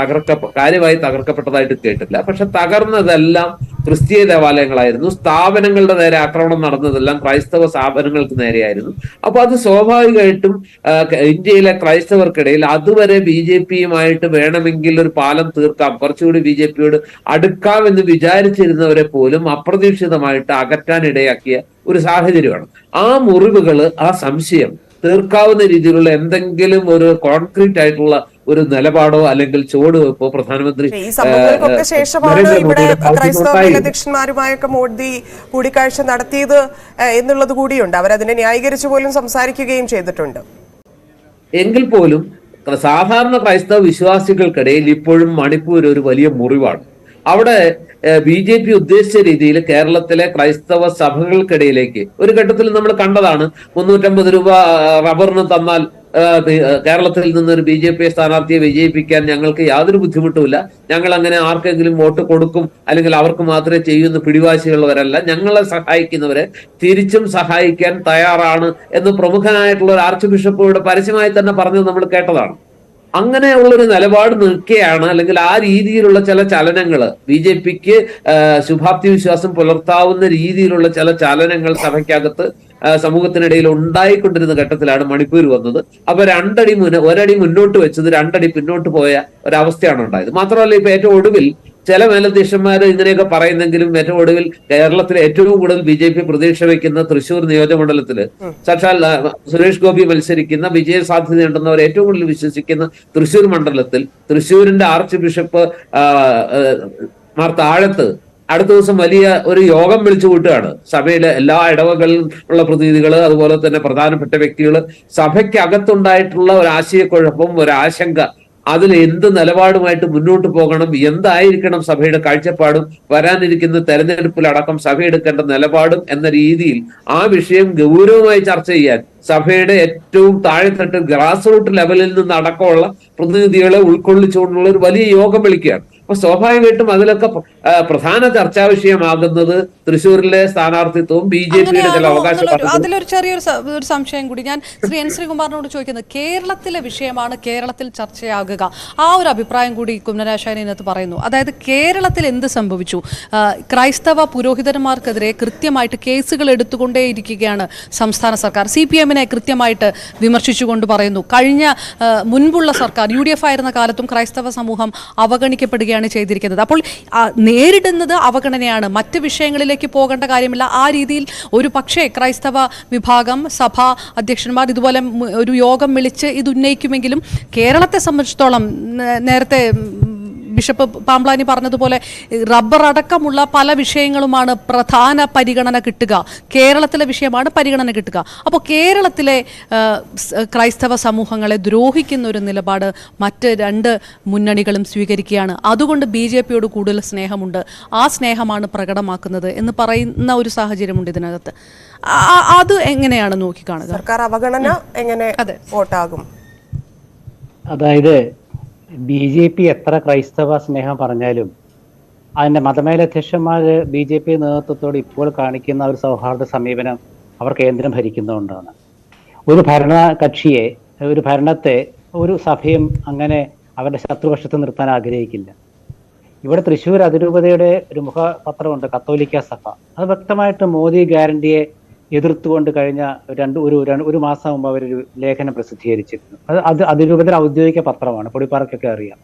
കാര്യമായി തകർക്കപ്പെട്ടതായിട്ട് കേട്ടില്ല. പക്ഷെ തകർന്നതെല്ലാം ക്രിസ്തീയ ദേവാലയങ്ങളായിരുന്നു. സ്ഥാപനങ്ങളുടെ നേരെ ആക്രമണം നടന്നതെല്ലാം ക്രൈസ്തവ സ്ഥാപനങ്ങൾക്ക് നേരെയായിരുന്നു. അപ്പൊ അത് സ്വാഭാവികമായിട്ടും ഇന്ത്യയിലെ ക്രൈസ്തവർക്കിടയിൽ അതുവരെ BJPയുമായിട്ട് വേണമെങ്കിൽ ഒരു പാലം തീർക്കാം, കുറച്ചുകൂടി BJPയോട് അടുക്കാമെന്ന് വിചാരിച്ചിരുന്നവരെ പോലും അപ്രതീക്ഷിതമായിട്ട് അകറ്റാനിടയാക്കിയ ഒരു സാഹചര്യമാണ്. ആ മുറിവുകള്, ആ സംശയം തീർക്കാവുന്ന രീതിയിലുള്ള എന്തെങ്കിലും ഒരു കോൺക്രീറ്റ് ആയിട്ടുള്ള ഒരു നിലപാടോ അല്ലെങ്കിൽ ചുവടുവെപ്പോ പ്രധാനമന്ത്രി ഈ സംഭവങ്ങൾക്കൊക്കെ ശേഷമാണ് ഇവിടെ ക്രൈസ്തവ മേലധ്യക്ഷന്മാരുമായൊക്കെ മോദി കൂടിക്കാഴ്ച നടത്തിയത് എന്നുള്ളത് കൂടിയുണ്ട്. അവരതിനെ ന്യായീകരിച്ചു പോലും സംസാരിക്കുകയും ചെയ്തിട്ടുണ്ട്. എങ്കിൽ പോലും സാധാരണ ക്രൈസ്തവ വിശ്വാസികൾക്കിടയിൽ ഇപ്പോഴും മണിപ്പൂർ ഒരു വലിയ മുറിവാണ്. അവിടെ BJP ഉദ്ദേശിച്ച രീതിയിൽ കേരളത്തിലെ ക്രൈസ്തവ സഭകൾക്കിടയിലേക്ക് ഒരു ഘട്ടത്തിൽ നമ്മൾ കണ്ടതാണ്. 350 രൂപ റബ്ബറിന് തന്നാൽ കേരളത്തിൽ നിന്നൊരു BJP സ്ഥാനാർത്ഥിയെ വിജയിപ്പിക്കാൻ ഞങ്ങൾക്ക് യാതൊരു ബുദ്ധിമുട്ടുമില്ല, ഞങ്ങൾ അങ്ങനെ ആർക്കെങ്കിലും വോട്ട് കൊടുക്കും അല്ലെങ്കിൽ അവർക്ക് മാത്രമേ ചെയ്യുന്ന പിടിവാശിയുള്ളവരല്ല, ഞങ്ങളെ സഹായിക്കുന്നവരെ തിരിച്ചും സഹായിക്കാൻ തയ്യാറാണ് എന്ന് പ്രമുഖനായിട്ടുള്ള ഒരു ആർച്ച് ബിഷപ്പ് ഇവിടെ പരസ്യമായി തന്നെ പറഞ്ഞത് നമ്മൾ കേട്ടതാണ്. അങ്ങനെയുള്ളൊരു നിലപാട് നിൽക്കുകയാണ്, അല്ലെങ്കിൽ ആ രീതിയിലുള്ള ചില ചലനങ്ങൾ BJPക്ക് ശുഭാപ്തി വിശ്വാസം പുലർത്താവുന്ന രീതിയിലുള്ള ചില ചലനങ്ങൾ സഭയ്ക്കകത്ത് സമൂഹത്തിനിടയിൽ ഉണ്ടായിക്കൊണ്ടിരുന്ന ഘട്ടത്തിലാണ് മണിപ്പൂർ വന്നത്. അപ്പൊ ഒരടി മുന്നോട്ട് വെച്ചത് 2 അടി പിന്നോട്ട് പോയ ഒരവസ്ഥയാണ് ഉണ്ടായത്. മാത്രമല്ല, ഇപ്പൊ ഏറ്റവും ഒടുവിൽ ചില മേലധ്യക്ഷന്മാർ ഇങ്ങനെയൊക്കെ പറയുന്നെങ്കിലും ഏറ്റവും ഒടുവിൽ കേരളത്തിലെ ഏറ്റവും കൂടുതൽ BJP പ്രതീക്ഷ വയ്ക്കുന്ന തൃശ്ശൂർ നിയോജകമണ്ഡലത്തില് സാക്ഷാൽ സുരേഷ് ഗോപി മത്സരിക്കുന്ന, വിജയ സാധ്യതയുണ്ടെന്നവർ ഏറ്റവും കൂടുതൽ വിശ്വസിക്കുന്ന തൃശ്ശൂർ മണ്ഡലത്തിൽ തൃശ്ശൂരിന്റെ ആർച്ച് ബിഷപ്പ് മാർ താഴത്ത് അടുത്ത ദിവസം വലിയ ഒരു യോഗം വിളിച്ചു കൂട്ടുകയാണ്. സഭയിലെ എല്ലാ ഇടവകളിലും ഉള്ള പ്രതിനിധികൾ, അതുപോലെ തന്നെ പ്രധാനപ്പെട്ട വ്യക്തികൾ, സഭയ്ക്കകത്തുണ്ടായിട്ടുള്ള ഒരു ആശയക്കുഴപ്പം, ഒരാശങ്ക, അതിൽ എന്ത് നിലപാടുമായിട്ട് മുന്നോട്ട് പോകണം, എന്തായിരിക്കണം സഭയുടെ കാഴ്ചപ്പാടും, വരാനിരിക്കുന്ന തെരഞ്ഞെടുപ്പിലടക്കം സഭ എടുക്കേണ്ട നിലപാടും എന്ന രീതിയിൽ ആ വിഷയം ഗൗരവമായി ചർച്ച ചെയ്യാൻ സഭയുടെ ഏറ്റവും താഴെത്തട്ട് ഗ്രാസ് റൂട്ട് ലെവലിൽ നിന്ന് അടക്കമുള്ള പ്രതിനിധികളെ ഉൾക്കൊള്ളിച്ചുകൊണ്ടുള്ള ഒരു വലിയ യോഗം വിളിക്കുകയാണ്. അപ്പൊ സ്വാഭാവികമായിട്ടും അതിലൊക്കെ പ്രധാന ചർച്ചാ വിഷയമാകുന്നത് തൃശ്ശൂരിലെ സ്ഥാനാർത്ഥിത്വവും BJPയുടെ ചില അവകാശം. അതിലൊരു ചെറിയൊരു സംശയം കൂടി ഞാൻ ശ്രീ N. ശ്രീകുമാറിനോട് ചോദിക്കുന്നത്, കേരളത്തിലെ വിഷയമാണ് കേരളത്തിൽ ചർച്ചയാകുക, ആ ഒരു അഭിപ്രായം കൂടി കുമ്മനരാശാൻ ഇതിനകത്ത് പറയുന്നു. അതായത് കേരളത്തിൽ എന്ത് സംഭവിച്ചു? ക്രൈസ്തവ പുരോഹിതന്മാർക്കെതിരെ കൃത്യമായിട്ട് കേസുകൾ എടുത്തുകൊണ്ടേയിരിക്കുകയാണ് സംസ്ഥാന സർക്കാർ. CPM-നെ കൃത്യമായിട്ട് വിമർശിച്ചുകൊണ്ട് പറയുന്നു. മുൻപുള്ള സർക്കാർ UDF ആയിരുന്ന കാലത്തും ക്രൈസ്തവ സമൂഹം അവഗണിക്കപ്പെടുകയാണ് ചെയ്തിരിക്കുന്നത്. അപ്പോൾ നേരിടുന്നത് അവഗണനയാണ്, മറ്റ് വിഷയങ്ങളിലേക്ക് പോകേണ്ട കാര്യമില്ല. ആ രീതിയിൽ ഒരു പക്ഷേ ക്രൈസ്തവ വിഭാഗം, സഭാ അധ്യക്ഷന്മാർ ഇതുപോലെ ഒരു യോഗം വിളിച്ച് ഇത് ഉന്നയിക്കുമെങ്കിലും കേരളത്തെ സംബന്ധിച്ചിടത്തോളം നേരത്തെ ബിഷപ്പ് പാംപ്ലാനി പറഞ്ഞതുപോലെ റബ്ബർ അടക്കമുള്ള പല വിഷയങ്ങളുമാണ് പ്രധാന പരിഗണന കിട്ടുക, കേരളത്തിലെ വിഷയമാണ് പരിഗണന കിട്ടുക. അപ്പോൾ കേരളത്തിലെ ക്രൈസ്തവ സമൂഹങ്ങളെ ദ്രോഹിക്കുന്ന ഒരു നിലപാട് മറ്റ് 2 മുന്നണികളും സ്വീകരിക്കുകയാണ്. അതുകൊണ്ട് BJPയോട് കൂടുതൽ സ്നേഹമുണ്ട്, ആ സ്നേഹമാണ് പ്രകടമാക്കുന്നത് എന്ന് പറയുന്ന ഒരു സാഹചര്യമുണ്ട് ഇതിനകത്ത്. അത് എങ്ങനെയാണ് നോക്കിക്കാണുക? സർക്കാർ അവഗണന എങ്ങനെ വോട്ടാകും? അതായത് BJP എത്ര ക്രൈസ്തവ സ്നേഹം പറഞ്ഞാലും അതിന്റെ മതമേലധ്യക്ഷന്മാർ BJP നേതൃത്വത്തോട് ഇപ്പോൾ കാണിക്കുന്ന ഒരു സൗഹാർദ്ദ സമീപനം അവർ കേന്ദ്രം ഭരിക്കുന്നതുകൊണ്ടാണ്. ഒരു ഭരണത്തെ ഒരു സഭയും അങ്ങനെ അവരുടെ ശത്രുപക്ഷത്ത് നിർത്താൻ ആഗ്രഹിക്കില്ല. ഇവിടെ തൃശ്ശൂർ അതിരൂപതയുടെ ഒരു മുഖപത്രമുണ്ട്, കത്തോലിക്ക സഭ. അത് വ്യക്തമായിട്ട് മോദി ഗ്യാരണ്ടിയെ എതിർത്തുകൊണ്ട് കഴിഞ്ഞ ഒരു മാസം മുമ്പ് അവരൊരു ലേഖനം പ്രസിദ്ധീകരിച്ചിരുന്നു. അത് അതിരൂപതയുടെ ഔദ്യോഗിക പത്രമാണ്, പൊടിപ്പാറയ്ക്കൊക്കെ അറിയാം.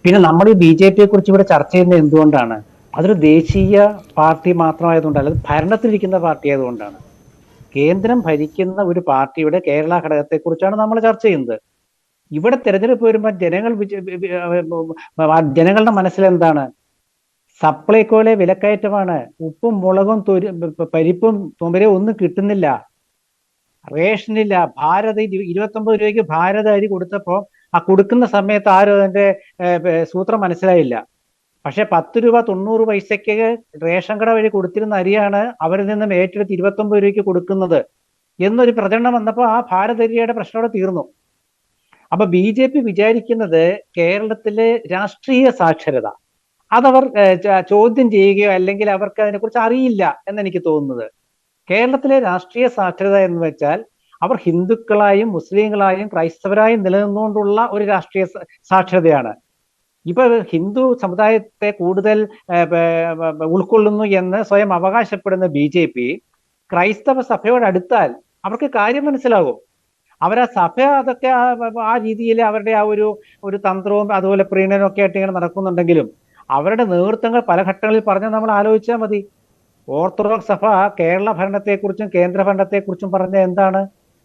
പിന്നെ നമ്മൾ ഈ BJP കുറിച്ച് ഇവിടെ ചർച്ച ചെയ്യുന്നത് എന്തുകൊണ്ടാണ്? അതൊരു ദേശീയ പാർട്ടി മാത്രമായതുകൊണ്ടല്ല, അത് ഭരണത്തിലിരിക്കുന്ന പാർട്ടി ആയതുകൊണ്ടാണ്. കേന്ദ്രം ഭരിക്കുന്ന ഒരു പാർട്ടിയുടെ കേരള ഘടകത്തെക്കുറിച്ചാണ് നമ്മൾ ചർച്ച ചെയ്യുന്നത്. ഇവിടെ തെരഞ്ഞെടുപ്പ് വരുമ്പോൾ ജനങ്ങളുടെ മനസ്സിലെന്താണ്? സപ്ലൈകോയിലെ വിലക്കയറ്റമാണ്. ഉപ്പും മുളകും പരിപ്പും തുമ്പരയും ഒന്നും കിട്ടുന്നില്ല, റേഷനില്ല. ഭാരത് 29 രൂപയ്ക്ക് ഭാരത അരി കൊടുത്തപ്പോൾ ആ കൊടുക്കുന്ന സമയത്ത് ആരും അതിന്റെ സൂത്രം മനസ്സിലായില്ല. പക്ഷെ 10 രൂപ 90 പൈസയ്ക്ക് റേഷൻ കട വഴി കൊടുത്തിരുന്ന അരിയാണ് അവരിൽ നിന്നും ഏറ്റെടുത്ത് 29 രൂപയ്ക്ക് കൊടുക്കുന്നത് എന്നൊരു പ്രചരണം വന്നപ്പോൾ ആ ഭാരത് അരിയുടെ പ്രശ്നം അവിടെ തീർന്നു. അപ്പൊ BJP വിചാരിക്കുന്നത് കേരളത്തിലെ രാഷ്ട്രീയ സാക്ഷരത അതവർ ചോദ്യം ചെയ്യുകയോ അല്ലെങ്കിൽ അവർക്ക് അതിനെക്കുറിച്ച് അറിയില്ല എന്നെനിക്ക് തോന്നുന്നത്. കേരളത്തിലെ രാഷ്ട്രീയ സാക്ഷരത എന്ന് വെച്ചാൽ അവർ ഹിന്ദുക്കളായും മുസ്ലിങ്ങളായും ക്രൈസ്തവരായും നിലനിന്നുകൊണ്ടുള്ള ഒരു രാഷ്ട്രീയ സാക്ഷരതയാണ്. ഇപ്പൊ ഹിന്ദു സമുദായത്തെ കൂടുതൽ ഉൾക്കൊള്ളുന്നു എന്ന് സ്വയം അവകാശപ്പെടുന്ന BJP ക്രൈസ്തവ സഭയോട് അടുത്താൽ അവർക്ക് കാര്യം മനസ്സിലാകും. അവരാ സഭ അതൊക്കെ ആ രീതിയിൽ അവരുടെ ആ ഒരു തന്ത്രവും അതുപോലെ പ്രീണനവും ഒക്കെ ആയിട്ട് ഇങ്ങനെ നടക്കുന്നുണ്ടെങ്കിലും അവരുടെ നേതൃത്വങ്ങൾ പല ഘട്ടങ്ങളിൽ പറഞ്ഞാൽ നമ്മൾ ആലോചിച്ചാൽ മതി. ഓർത്തഡോക്സ് സഭ കേരള ഭരണത്തെക്കുറിച്ചും കേന്ദ്ര ഭരണത്തെക്കുറിച്ചും പറഞ്ഞത് എന്താണ്?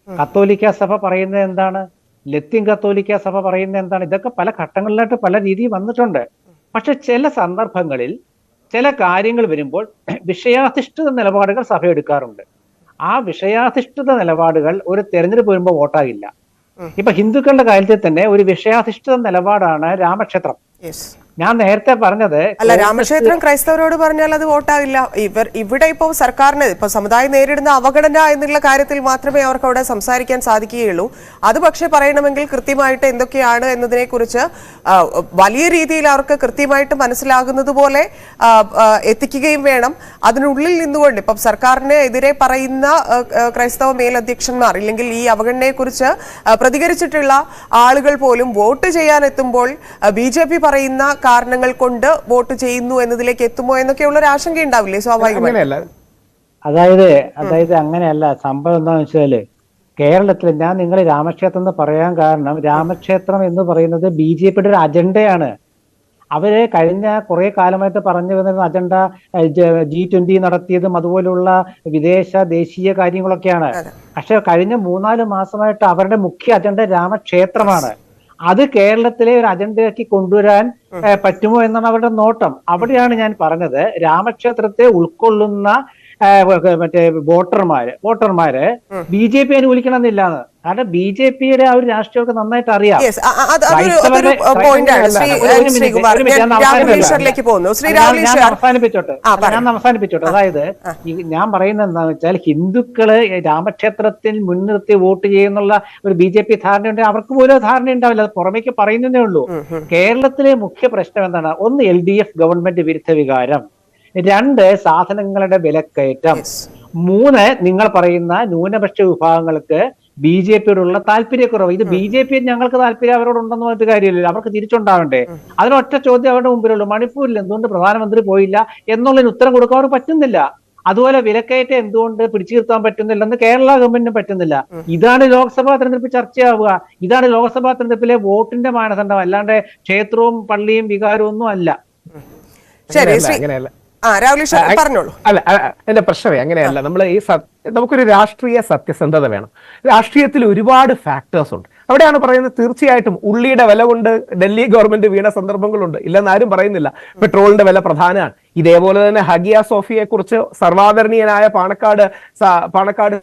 കത്തോലിക്ക സഭ പറയുന്നത് എന്താണ്? ലത്തീൻ കത്തോലിക്ക സഭ പറയുന്നത് എന്താണ്? ഇതൊക്കെ പല ഘട്ടങ്ങളിലായിട്ട് പല രീതിയിൽ വന്നിട്ടുണ്ട്. പക്ഷെ ചില സന്ദർഭങ്ങളിൽ ചില കാര്യങ്ങൾ വരുമ്പോൾ വിഷയാധിഷ്ഠിത നിലപാടുകൾ സഭ എടുക്കാറുണ്ട്. ആ വിഷയാധിഷ്ഠിത നിലപാടുകൾ ഒരു തെരഞ്ഞെടുപ്പ് വരുമ്പോൾ വോട്ടാകില്ല. ഇപ്പൊ ഹിന്ദുക്കളുടെ കാര്യത്തിൽ തന്നെ ഒരു വിഷയാധിഷ്ഠിത നിലപാടാണ് രാമക്ഷേത്രം. ഞാൻ നേരത്തെ പറഞ്ഞത് അല്ല, രാമക്ഷേത്രം ക്രൈസ്തവരോട് പറഞ്ഞാൽ അത് വോട്ടാവില്ല. ഇവിടെ ഇപ്പോൾ സർക്കാരിന് ഇപ്പൊ സമുദായം നേരിടുന്ന അവഗണന എന്നുള്ള കാര്യത്തിൽ മാത്രമേ അവർക്ക് അവിടെ സംസാരിക്കാൻ സാധിക്കുകയുള്ളൂ. അത് പക്ഷെ പറയണമെങ്കിൽ കൃത്യമായിട്ട് എന്തൊക്കെയാണ് എന്നതിനെ കുറിച്ച് വലിയ രീതിയിൽ അവർക്ക് കൃത്യമായിട്ട് മനസ്സിലാകുന്നത് പോലെ എത്തിക്കുകയും വേണം. അതിനുള്ളിൽ നിന്നുകൊണ്ട് ഇപ്പം സർക്കാരിന് എതിരെ പറയുന്ന ക്രൈസ്തവ മേലധ്യക്ഷന്മാർ ഇല്ലെങ്കിൽ ഈ അവഗണനയെ കുറിച്ച് പ്രതികരിച്ചിട്ടുള്ള ആളുകൾ പോലും വോട്ട് ചെയ്യാൻ എത്തുമ്പോൾ BJP പറയുന്ന കാരണങ്ങൾ കൊണ്ട് വോട്ട് ചെയ്യുന്നു എന്നതിലേക്ക് എത്തുമോ എന്നൊക്കെയുള്ള ഒരു ആശങ്ക ഉണ്ടാവില്ലേ സ്വാഭാവികമായി? അതായത് അങ്ങനെയല്ല. സംഭവം എന്താണെന്ന് വെച്ചാല് കേരളത്തിൽ ഞാൻ നിങ്ങൾ രാമക്ഷേത്രം എന്ന് പറയാൻ കാരണം രാമക്ഷേത്രം എന്ന് പറയുന്നത് BJPയുടെ ഒരു അജണ്ടയാണ്. അവര് കഴിഞ്ഞ കുറെ കാലമായിട്ട് പറഞ്ഞു വന്നിരുന്ന അജണ്ട G20 നടത്തിയതും അതുപോലുള്ള വിദേശ ദേശീയ കാര്യങ്ങളൊക്കെയാണ്. പക്ഷെ കഴിഞ്ഞ 3-4 മാസമായിട്ട് അവരുടെ മുഖ്യ അജണ്ട രാമക്ഷേത്രമാണ്. അത് കേരളത്തിലെ ഒരു അജണ്ടയാക്കി കൊണ്ടുവരാൻ പറ്റുമോ എന്നാണ് അവരുടെ നോട്ടം. അവിടെയാണ് ഞാൻ പറഞ്ഞത് രാമക്ഷേത്രത്തെ ഉൾക്കൊള്ളുന്ന മറ്റേ വോട്ടർമാര് BJP അനുകൂലിക്കണമെന്നില്ലാന്ന്. കാരണം BJPയുടെ ആ ഒരു രാഷ്ട്രീയമൊക്കെ നന്നായിട്ട് അറിയാം. ഞാൻ അവസാനിപ്പിച്ചോട്ടെ. അതായത് ഞാൻ പറയുന്നത് എന്താണെന്ന് വെച്ചാൽ ഹിന്ദുക്കള് രാമക്ഷേത്രത്തിൽ മുൻനിർത്തി വോട്ട് ചെയ്യുന്നുള്ള ഒരു BJP ധാരണയുണ്ട്. അവർക്ക് പോലും ധാരണ ഉണ്ടാവില്ല, അത് പുറമേക്ക് പറയുന്നതേ ഉള്ളൂ. കേരളത്തിലെ മുഖ്യ പ്രശ്നം എന്താണ്? ഒന്ന് LDF ഗവൺമെന്റ് വിരുദ്ധ വികാരം, 2 സാധനങ്ങളുടെ വിലക്കയറ്റം, 3 നിങ്ങൾ പറയുന്ന ന്യൂനപക്ഷ വിഭാഗങ്ങൾക്ക് BJPയോടുള്ള താല്പര്യക്കുറവ്. ഇത് BJP ഞങ്ങൾക്ക് താല്പര്യം അവരോടുണ്ടെന്ന് പറഞ്ഞിട്ട് കാര്യമില്ല, അവർക്ക് തിരിച്ചുണ്ടാവണ്ടേ. അതിനൊറ്റ ചോദ്യം അവരുടെ മുമ്പിലുള്ളൂ, മണിപ്പൂരിൽ എന്തുകൊണ്ട് പ്രധാനമന്ത്രി പോയില്ല എന്നുള്ളതിന് ഉത്തരം കൊടുക്കാൻ അവർ പറ്റുന്നില്ല. അതുപോലെ വിലക്കയറ്റം എന്തുകൊണ്ട് പിടിച്ചു നിർത്താൻ പറ്റുന്നില്ലെന്ന് കേരള ഗവൺമെന്റിന് പറ്റുന്നില്ല. ഇതാണ് ലോക്സഭാ തെരഞ്ഞെടുപ്പ് ചർച്ചയാവുക. ഇതാണ് ലോക്സഭാ തെരഞ്ഞെടുപ്പിലെ വോട്ടിന്റെ മാനദണ്ഡം, അല്ലാണ്ട് ക്ഷേത്രവും പള്ളിയും വികാരവും ഒന്നും അല്ല. അങ്ങനെയല്ല. പറഞ്ഞോളൂ. അല്ല, എന്റെ പ്രശ്നമേ അങ്ങനെയല്ല. നമുക്കൊരു രാഷ്ട്രീയ സത്യസന്ധത വേണം. രാഷ്ട്രീയത്തിൽ ഒരുപാട് ഫാക്ടേഴ്സ് ഉണ്ട്. അവിടെയാണ് പറയുന്നത് തീർച്ചയായിട്ടും ഉള്ളിയുടെ വില കൊണ്ട് ഡൽഹി ഗവൺമെന്റ് വീണ സന്ദർഭങ്ങളുണ്ട്, ഇല്ലെന്ന് ആരും പറയുന്നില്ല. പെട്രോളിന്റെ വില പ്രധാനമാണ്. ഇതേപോലെ തന്നെ ഹഗിയ സോഫിയെ കുറിച്ച് സർവാദരണീയനായ പാണക്കാട്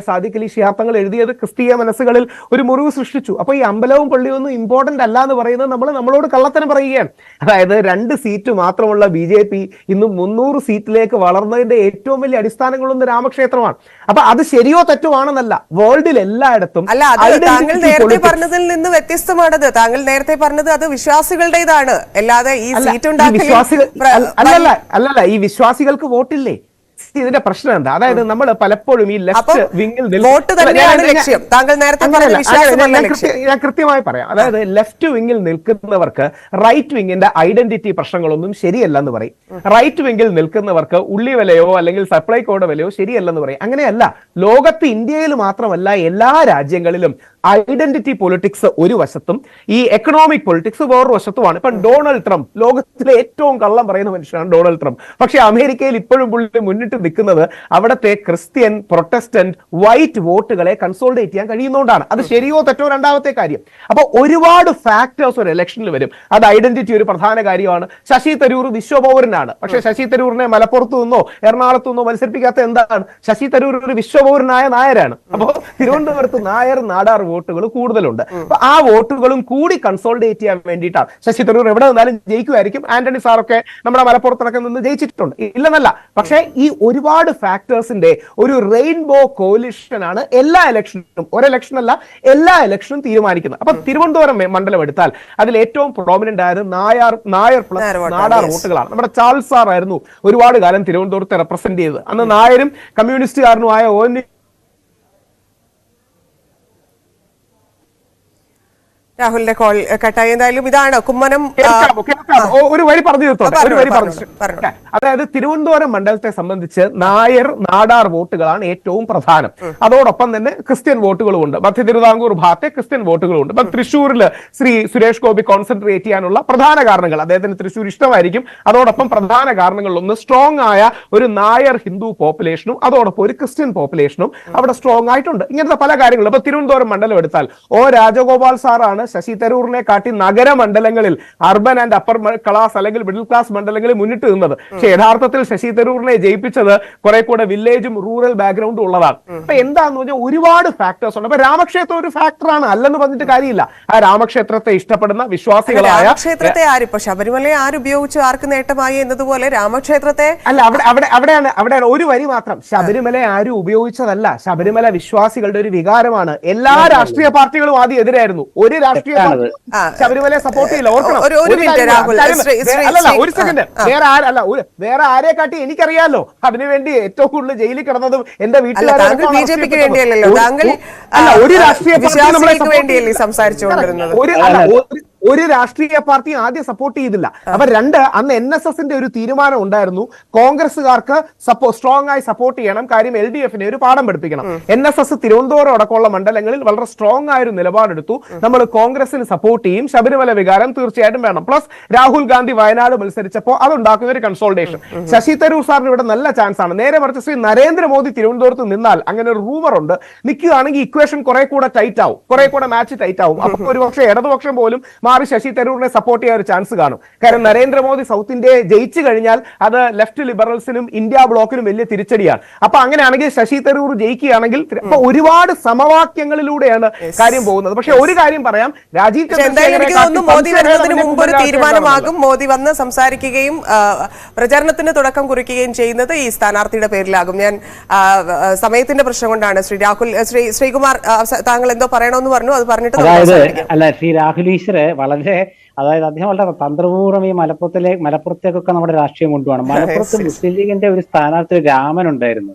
സാദിഖ് അലി ശിഹാബ് തങ്ങൾ എഴുതിയത് ക്രിസ്തീയ മനസ്സുകളിൽ ഒരു മുറിവ് സൃഷ്ടിച്ചു. അപ്പൊ ഈ അമ്പലവും പള്ളിയും ഒന്നും ഇമ്പോർട്ടന്റ് അല്ല എന്ന് പറയുന്നത് നമ്മളോട് കള്ളത്തരം പറയുകയാണ്. അതായത് 2 സീറ്റ് മാത്രമുള്ള BJP ഇന്ന് 300 സീറ്റിലേക്ക് വളർന്നതിന്റെ ഏറ്റവും വലിയ അടിസ്ഥാനങ്ങളൊന്നും രാമക്ഷേത്രമാണ്. അപ്പൊ അത് ശരിയോ തെറ്റോ ആണെന്നല്ല, വേൾഡിൽ എല്ലായിടത്തും അല്ല, അത് താങ്കൾ നേരത്തെ പറഞ്ഞതിൽ നിന്ന് വ്യത്യസ്തമാണത്. താങ്കൾ നേരത്തെ പറഞ്ഞത് അത് വിശ്വാസികളുടേതാണ്, അല്ലാതെ ഈ സീറ്റ് അല്ലല്ല, ഈ വിശ്വാസികൾക്ക് വോട്ടില്ലേ? ഇതിന്റെ പ്രശ്നം എന്താ? അതായത് നമ്മൾ പലപ്പോഴും ഈ ലെഫ്റ്റ് വിങ്ങിൽ വോട്ട് തന്നെയാണ് ലക്ഷ്യം. താങ്കൾ നേരത്തെ പറഞ്ഞ വിശ്വാസമല്ല ലക്ഷ്യം. ഞാൻ കൃത്യമായി പറയാം. അതായത് ലെഫ്റ്റ് വിങ്ങിൽ നിൽക്കുന്നവർക്ക് റൈറ്റ് വിങ്ങിന്റെ ഐഡന്റിറ്റി പ്രശ്നങ്ങളൊന്നും ശരിയല്ലെന്ന് പറയും. റൈറ്റ് വിങ്ങിൽ നിൽക്കുന്നവർക്ക് ഉള്ളിവിലയോ അല്ലെങ്കിൽ സപ്ലൈകോയുടെ വിലയോ ശരിയല്ലെന്ന് പറയും. അങ്ങനെയല്ല. ലോകത്ത് ഇന്ത്യയിൽ മാത്രമല്ല എല്ലാ രാജ്യങ്ങളിലും ഐഡന്റിറ്റി പൊളിറ്റിക്സ് ഒരു വശത്തും ഈ എക്കണോമിക് പൊളിറ്റിക്സ് വേറൊരു വശത്തുമാണ്. ഇപ്പൊ ഡൊണാൾഡ് ട്രംപ് ലോകത്തിലെ ഏറ്റവും കള്ളം പറയുന്ന മനുഷ്യനാണ് ഡൊണാൾഡ് ട്രംപ്. പക്ഷെ അമേരിക്കയിൽ ഇപ്പോഴും പുള്ളി മുന്നിട്ട് നിൽക്കുന്നത് അവിടുത്തെ ക്രിസ്ത്യൻ, പ്രൊട്ടസ്റ്റന്റ്, വൈറ്റ് വോട്ടുകളെ കൺസോൾഡേറ്റ് ചെയ്യാൻ കഴിയുന്നതുകൊണ്ടാണ്. അത് ശരിയോ തെറ്റോ രണ്ടാമത്തെ കാര്യം. അപ്പൊ ഒരുപാട് ഫാക്ടേഴ്സ് ഒരു ഇലക്ഷനിൽ വരും. അത് ഐഡന്റിറ്റി ഒരു പ്രധാന കാര്യമാണ്. ശശി തരൂർ വിശ്വപൗരനാണ്. പക്ഷെ ശശി തരൂരിനെ മലപ്പുറത്തു നിന്നോ എറണാകുളത്തു നിന്നോ മത്സരിപ്പിക്കാത്ത എന്താണ്? ശശി തരൂർ ഒരു വിശ്വപൗരനായ നായരാണ്. അപ്പോ തിരുവനന്തപുരത്ത് നായർ നാടാർ വോട്ടുകൾ കൂടുതലുണ്ട്. അപ്പൊ ആ വോട്ടുകളും കൂടി കൺസോൾഡേറ്റ് ചെയ്യാൻ വേണ്ടിയിട്ടാണ്. ശശി തരൂർ എവിടെ നിന്നാലും ജയിക്കുമായിരിക്കും. ആന്റണി സാറൊക്കെ നമ്മുടെ മലപ്പുറത്തിനൊക്കെ നിന്ന് ജയിച്ചിട്ടുണ്ട്, ഇല്ലെന്നല്ല. പക്ഷേ ഈ ഒരുപാട് ഫാക്ടേഴ്സിന്റെ ഒരു റെയിൻബോ കോalition ആണ് എല്ലാ ഇലക്ഷനും, ഒരെലക്ഷൻ അല്ല എല്ലാ ഇലക്ഷനും തീരുമാനിക്കുന്നത്. അപ്പൊ തിരുവനന്തപുരം മണ്ഡലം എടുത്താൽ അതിൽ ഏറ്റവും പ്രോമിനന്റ് ആയത് നായർ പ്ലസ് നാടാർ വോട്ടുകളാണ്. നമ്മുടെ ചാൾസ് സാർ ആയിരുന്നു ഒരുപാട് കാലം തിരുവനന്തപുരത്തെ റെപ്രസെന്റ് ചെയ്തത്. അന്ന് നായരും കമ്മ്യൂണിസ്റ്റുകാരനുമായ രാഹുലിന്റെ കോൾ കട്ടായി. എന്തായാലും ഇതാണ് കുമ്മനം. ഒരു വരി പറഞ്ഞു തീർത്തോട്ടെ. അതായത് തിരുവനന്തപുരം മണ്ഡലത്തെ സംബന്ധിച്ച് നായർ നാടാർ വോട്ടുകളാണ് ഏറ്റവും പ്രധാനം. അതോടൊപ്പം തന്നെ ക്രിസ്ത്യൻ വോട്ടുകളും ഉണ്ട്. മധ്യ തിരുവിതാംകൂർ ഭാഗത്തെ ക്രിസ്ത്യൻ വോട്ടുകളുണ്ട്. ഇപ്പൊ തൃശ്ശൂരിൽ ശ്രീ സുരേഷ് ഗോപി കോൺസെൻട്രേറ്റ് ചെയ്യാനുള്ള പ്രധാന കാരണങ്ങൾ, അദ്ദേഹത്തിന് തൃശ്ശൂർ ഇഷ്ടമായിരിക്കും. അതോടൊപ്പം പ്രധാന കാരണങ്ങളിലൊന്ന് സ്ട്രോങ് ആയ ഒരു നായർ ഹിന്ദു പോപ്പുലേഷനും അതോടൊപ്പം ഒരു ക്രിസ്ത്യൻ പോപ്പുലേഷനും അവിടെ സ്ട്രോങ് ആയിട്ടുണ്ട്. ഇങ്ങനത്തെ പല കാര്യങ്ങളും. ഇപ്പൊ തിരുവനന്തപുരം മണ്ഡലം എടുത്താൽ രാജഗോപാൽ സാറാണ് ശശി തരൂരിനെ കാട്ടി നഗരമണ്ഡലങ്ങളിൽ അർബൻ ആൻഡ് അപ്പർ ക്ലാസ് അല്ലെങ്കിൽ മിഡിൽ ക്ലാസ് മണ്ഡലങ്ങളിൽ മുന്നിട്ട് നിന്നത്. പക്ഷെ യഥാർത്ഥത്തിൽ ശശി തരൂരിനെ ജയിപ്പിച്ചത് കുറെ കൂടെ വില്ലേജും റൂറൽ ബാക്ക്ഗ്രൗണ്ടും ഉള്ളതാണ്. അപ്പൊ എന്താന്ന് പറഞ്ഞാൽ ഒരുപാട് ഫാക്ടേഴ്സ് ഉണ്ട്. അപ്പൊ രാമക്ഷേത്രം ഒരു ഫാക്ടറാണ്, അല്ലെന്ന് പറഞ്ഞിട്ട് കാര്യമില്ല. ആ രാമക്ഷേത്രത്തെ ഇഷ്ടപ്പെടുന്ന വിശ്വാസികളായ രാമക്ഷേത്രത്തെ ആരിപ്പോ ശബരിമലയെ ആരുപയോഗിച്ചു ആർക്ക് നേട്ടമായി എന്നതുപോലെ രാമക്ഷേത്രത്തെ അല്ല, അവിടെയാണ് ഒരു വരി മാത്രം. ശബരിമല ആരും ഉപയോഗിച്ചതല്ല, ശബരിമല വിശ്വാസികളുടെ ഒരു വികാരമാണ്. എല്ലാ രാഷ്ട്രീയ പാർട്ടികളും ആദ്യം എതിരായിരുന്നു. ഒരു രാഷ്ട്രീയ പാർട്ടി ശബരിമലയെ സപ്പോർട്ട് ചെയ്യില്ല. ഓർക്കണം. ഒരു സെക്കൻഡ്. വേറെ ആരെ കാട്ടി എനിക്കറിയാലോ. അതിനുവേണ്ടി ഏറ്റവും കൂടുതൽ ജയിലിൽ കിടന്നതും എന്റെ വീട്ടുകാരാണ്. ബിജെപിക്ക് വേണ്ടിയല്ലോ താങ്കൾ, ഒരു രാഷ്ട്രീയ പാർട്ടി വേണ്ടിയല്ലേ സംസാരിച്ചുകൊണ്ടിരുന്നത്? ഒരു രാഷ്ട്രീയ പാർട്ടി ആദ്യം സപ്പോർട്ട് ചെയ്തില്ല. അപ്പൊ രണ്ട്, അന്ന് NSSന്റെ ഒരു തീരുമാനം ഉണ്ടായിരുന്നു, കോൺഗ്രസുകാർക്ക് സ്ട്രോങ് ആയി സപ്പോർട്ട് ചെയ്യണം, കാര്യം LDFനെ ഒരു പാഠം പഠിപ്പിക്കണം. NSS തിരുവനന്തപുരം അടക്കമുള്ള മണ്ഡലങ്ങളിൽ വളരെ സ്ട്രോങ് ആയ ഒരു നിലപാടെടുത്തു. നമ്മൾ കോൺഗ്രസിന് സപ്പോർട്ട് ചെയ്യും, ശബരിമല വികാരം തീർച്ചയായിട്ടും വേണം. പ്ലസ് രാഹുൽ ഗാന്ധി വയനാട് മത്സരിച്ചപ്പോൾ അതുണ്ടാക്കുന്ന ഒരു കൺസോൾട്ടേഷൻ. ശശി തരൂർ സാറിന് ഇവിടെ നല്ല ചാൻസ് ആണ്. നേരെ മറിച്ച് ശ്രീ നരേന്ദ്രമോദി തിരുവനന്തപുരത്ത് നിന്നാൽ, അങ്ങനെ ഒരു റൂമർ ഉണ്ട്, നിൽക്കുകയാണെങ്കിൽ ഇക്വേഷൻ കുറെ കൂടെ ടൈറ്റ് ആവും, കുറെ കൂടെ മാച്ച് ടൈറ്റ് ആവും. അപ്പൊ ഒരു പക്ഷേ ഇടതുപക്ഷം പോലും മാറി ശശി തരൂരിനെ സപ്പോർട്ട് ചെയ്യാൻ ഒരു ചാൻസ് കാണും. കാരണം നരേന്ദ്രമോദി സൗത്ത് ഇന്ത്യയെ ജയിച്ചു കഴിഞ്ഞാൽ അത് ലെഫ്റ്റ് ലിബറൽസിനും ഇന്ത്യ ബ്ലോക്കിനും വലിയ തിരിച്ചടിയാണ്. അപ്പൊ അങ്ങനെയാണെങ്കിൽ ശശി തരൂർ ജയിക്കുകയാണെങ്കിൽ ഒരുപാട് സമവാക്യങ്ങളിലൂടെയാണ് കാര്യം പോകുന്നത്. പക്ഷെ ഒരു കാര്യം പറയാം, രാജീവ് മോദി വരുന്നതിന് മുമ്പ് ഒരു തീരുമാനമാകും. മോദി വന്ന് സംസാരിക്കുകയും പ്രചരണത്തിന് തുടക്കം കുറിക്കുകയും ചെയ്യുന്നത് ഈ സ്ഥാനാർത്ഥിയുടെ പേരിലാകും. ഞാൻ സമയത്തിന്റെ പ്രശ്നം കൊണ്ടാണ് ശ്രീ രാഹുൽ, ശ്രീകുമാർ താങ്കൾ എന്തോ പറയണമെന്ന് പറഞ്ഞു, അത് പറഞ്ഞിട്ട് അല്ല, ശ്രീ രാഹുൽ ഈശ്വര് വളരെ, അതായത് അദ്ദേഹം വളരെ തന്ത്രപൂർവ്വം ഈ മലപ്പുറത്തേക്കൊക്കെ നമ്മുടെ രാഷ്ട്രീയം കൊണ്ടുപോകണം. മലപ്പുറത്ത് മുസ്ലിം ലീഗിന്റെ ഒരു സ്ഥാനാർത്ഥി രാമൻ ഉണ്ടായിരുന്നു.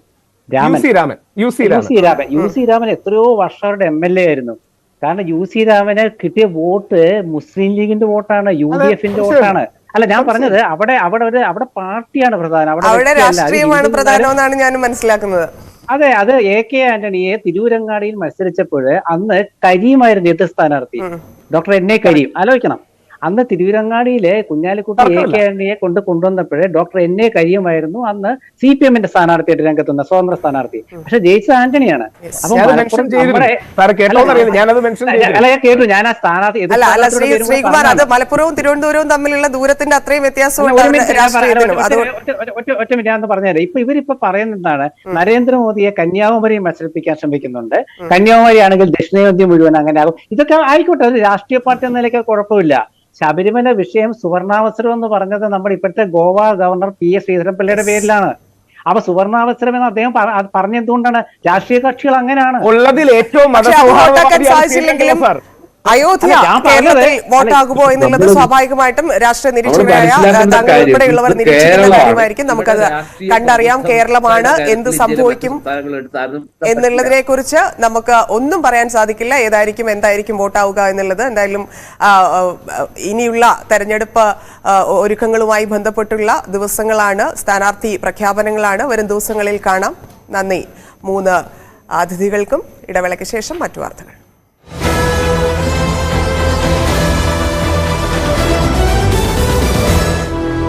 യു സി രാമൻ എത്രയോ വർഷങ്ങളുടെ MLA ആയിരുന്നു. കാരണം UC രാമന് കിട്ടിയ വോട്ട് മുസ്ലിം ലീഗിന്റെ വോട്ടാണ്, UDFന്റെ വോട്ടാണ്. അല്ല, ഞാൻ പറഞ്ഞത് അവിടെ പാർട്ടിയാണ് പ്രധാനം, അവിടെ രാഷ്ട്രീയമാണ് പ്രധാനമെന്നാണ് ഞാൻ മനസ്സിലാക്കുന്നത്. അതെ, അത് AK ആന്റണിയെ തിരൂരങ്ങാടിയിൽ മത്സരിച്ചപ്പോൾ അന്ന് കരീമായിരുന്നു എതിർ സ്ഥാനാർത്ഥി, ഡോക്ടർ NA കരീം. ആലോചിക്കണം, അന്ന് തിരുവിരങ്ങാടിയിലെ കുഞ്ഞാലിക്കുട്ടി AK ആന്റണിയെ കൊണ്ടുവന്നപ്പോഴേ ഡോക്ടർ NA കരീമായിരുന്നു അന്ന് CPMന്റെ സ്ഥാനാർത്ഥിയായിട്ട് രംഗത്തുന്ന സ്വതന്ത്ര സ്ഥാനാർത്ഥി. പക്ഷെ ജയിച്ച ആന്റണിയാണ്. അപ്പൊ കേട്ടു ഞാൻ ആ സ്ഥാനാർത്ഥി മലപ്പുറവും തിരുവനന്തപുരവും തമ്മിലുള്ള ദൂരത്തിന്റെ അത്രയും വ്യത്യാസം. ഒറ്റ മിനിറ്റ് ഞാൻ പറഞ്ഞുതരാം. ഇവരിപ്പോ പറയുന്നതാണ്, നരേന്ദ്രമോദിയെ കന്യാകുമാരി മത്സരിപ്പിക്കാൻ ശ്രമിക്കുന്നുണ്ട്, കന്യാകുമാരി ആണെങ്കിൽ ദക്ഷിണേന്ത്യ മുഴുവൻ അങ്ങനെ ആകും. ഇതൊക്കെ ആയിക്കോട്ടെ, ഒരു രാഷ്ട്രീയ പാർട്ടി എന്ന നിലയ്ക്ക് കുഴപ്പമില്ല. ശബരിമല വിഷയം സുവർണാവസരം എന്ന് പറഞ്ഞത് നമ്മുടെ ഇപ്പോഴത്തെ ഗോവ ഗവർണർ PS ശ്രീധരൻപിള്ളയുടെ പേരിലാണ്. അപ്പൊ സുവർണാവസരം എന്ന് അദ്ദേഹം പറഞ്ഞെന്തുകൊണ്ടാണ്? രാഷ്ട്രീയ കക്ഷികൾ അങ്ങനെയാണ് ഉള്ളതിൽ ഏറ്റവും അയോധ്യ അല്ല, ഞാൻ പറഞ്ഞത് കേരളത്തിൽ വോട്ടാകുമോ എന്നുള്ളത് സ്വാഭാവികമായിട്ടും രാഷ്ട്രീയ നിരീക്ഷകരായ താങ്കൾ ഉൾപ്പെടെയുള്ളവർ നിരീക്ഷിക്കുന്ന കാര്യമായിരിക്കും. നമുക്കത് കണ്ടറിയാം. കേരളമാണ്, എന്ത് സംഭവിക്കും എന്നുള്ളതിനെ കുറിച്ച് നമുക്ക് ഒന്നും പറയാൻ സാധിക്കില്ല. ഏതായിരിക്കും എന്തായിരിക്കും വോട്ടാവുക എന്നുള്ളത്. എന്തായാലും ഇനിയുള്ള തെരഞ്ഞെടുപ്പ് ഒരുക്കങ്ങളുമായി ബന്ധപ്പെട്ടുള്ള ദിവസങ്ങളാണ്, സ്ഥാനാർത്ഥി പ്രഖ്യാപനങ്ങളാണ്. വരും ദിവസങ്ങളിൽ കാണാം. നന്ദി 3 അതിഥികൾക്കും. ഇടവേളയ്ക്ക് ശേഷം മറ്റു വാർത്തകൾ.